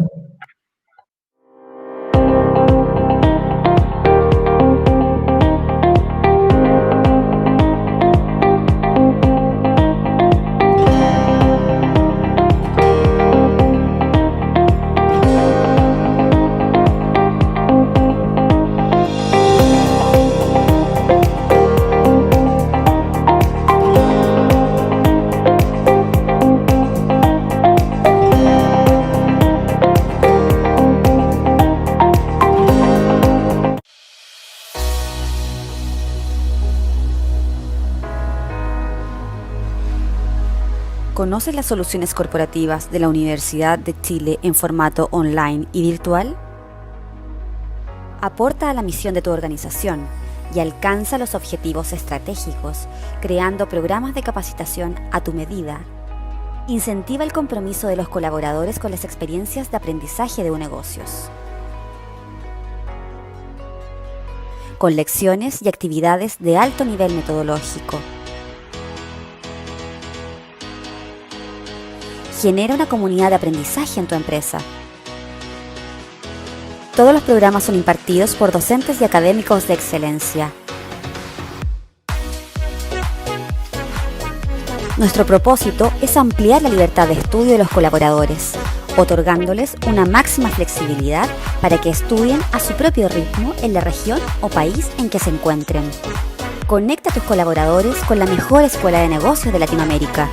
¿Conoces las soluciones corporativas de la Universidad de Chile en formato online y virtual? Aporta a la misión de tu organización y alcanza los objetivos estratégicos, creando programas de capacitación a tu medida. Incentiva el compromiso de los colaboradores con las experiencias de aprendizaje de negocios. Con lecciones y actividades de alto nivel metodológico. Genera una comunidad de aprendizaje en tu empresa. Todos los programas son impartidos por docentes y académicos de excelencia. Nuestro propósito es ampliar la libertad de estudio de los colaboradores, otorgándoles una máxima flexibilidad para que estudien a su propio ritmo en la región o país en que se encuentren. Conecta a tus colaboradores con la mejor escuela de negocios de Latinoamérica.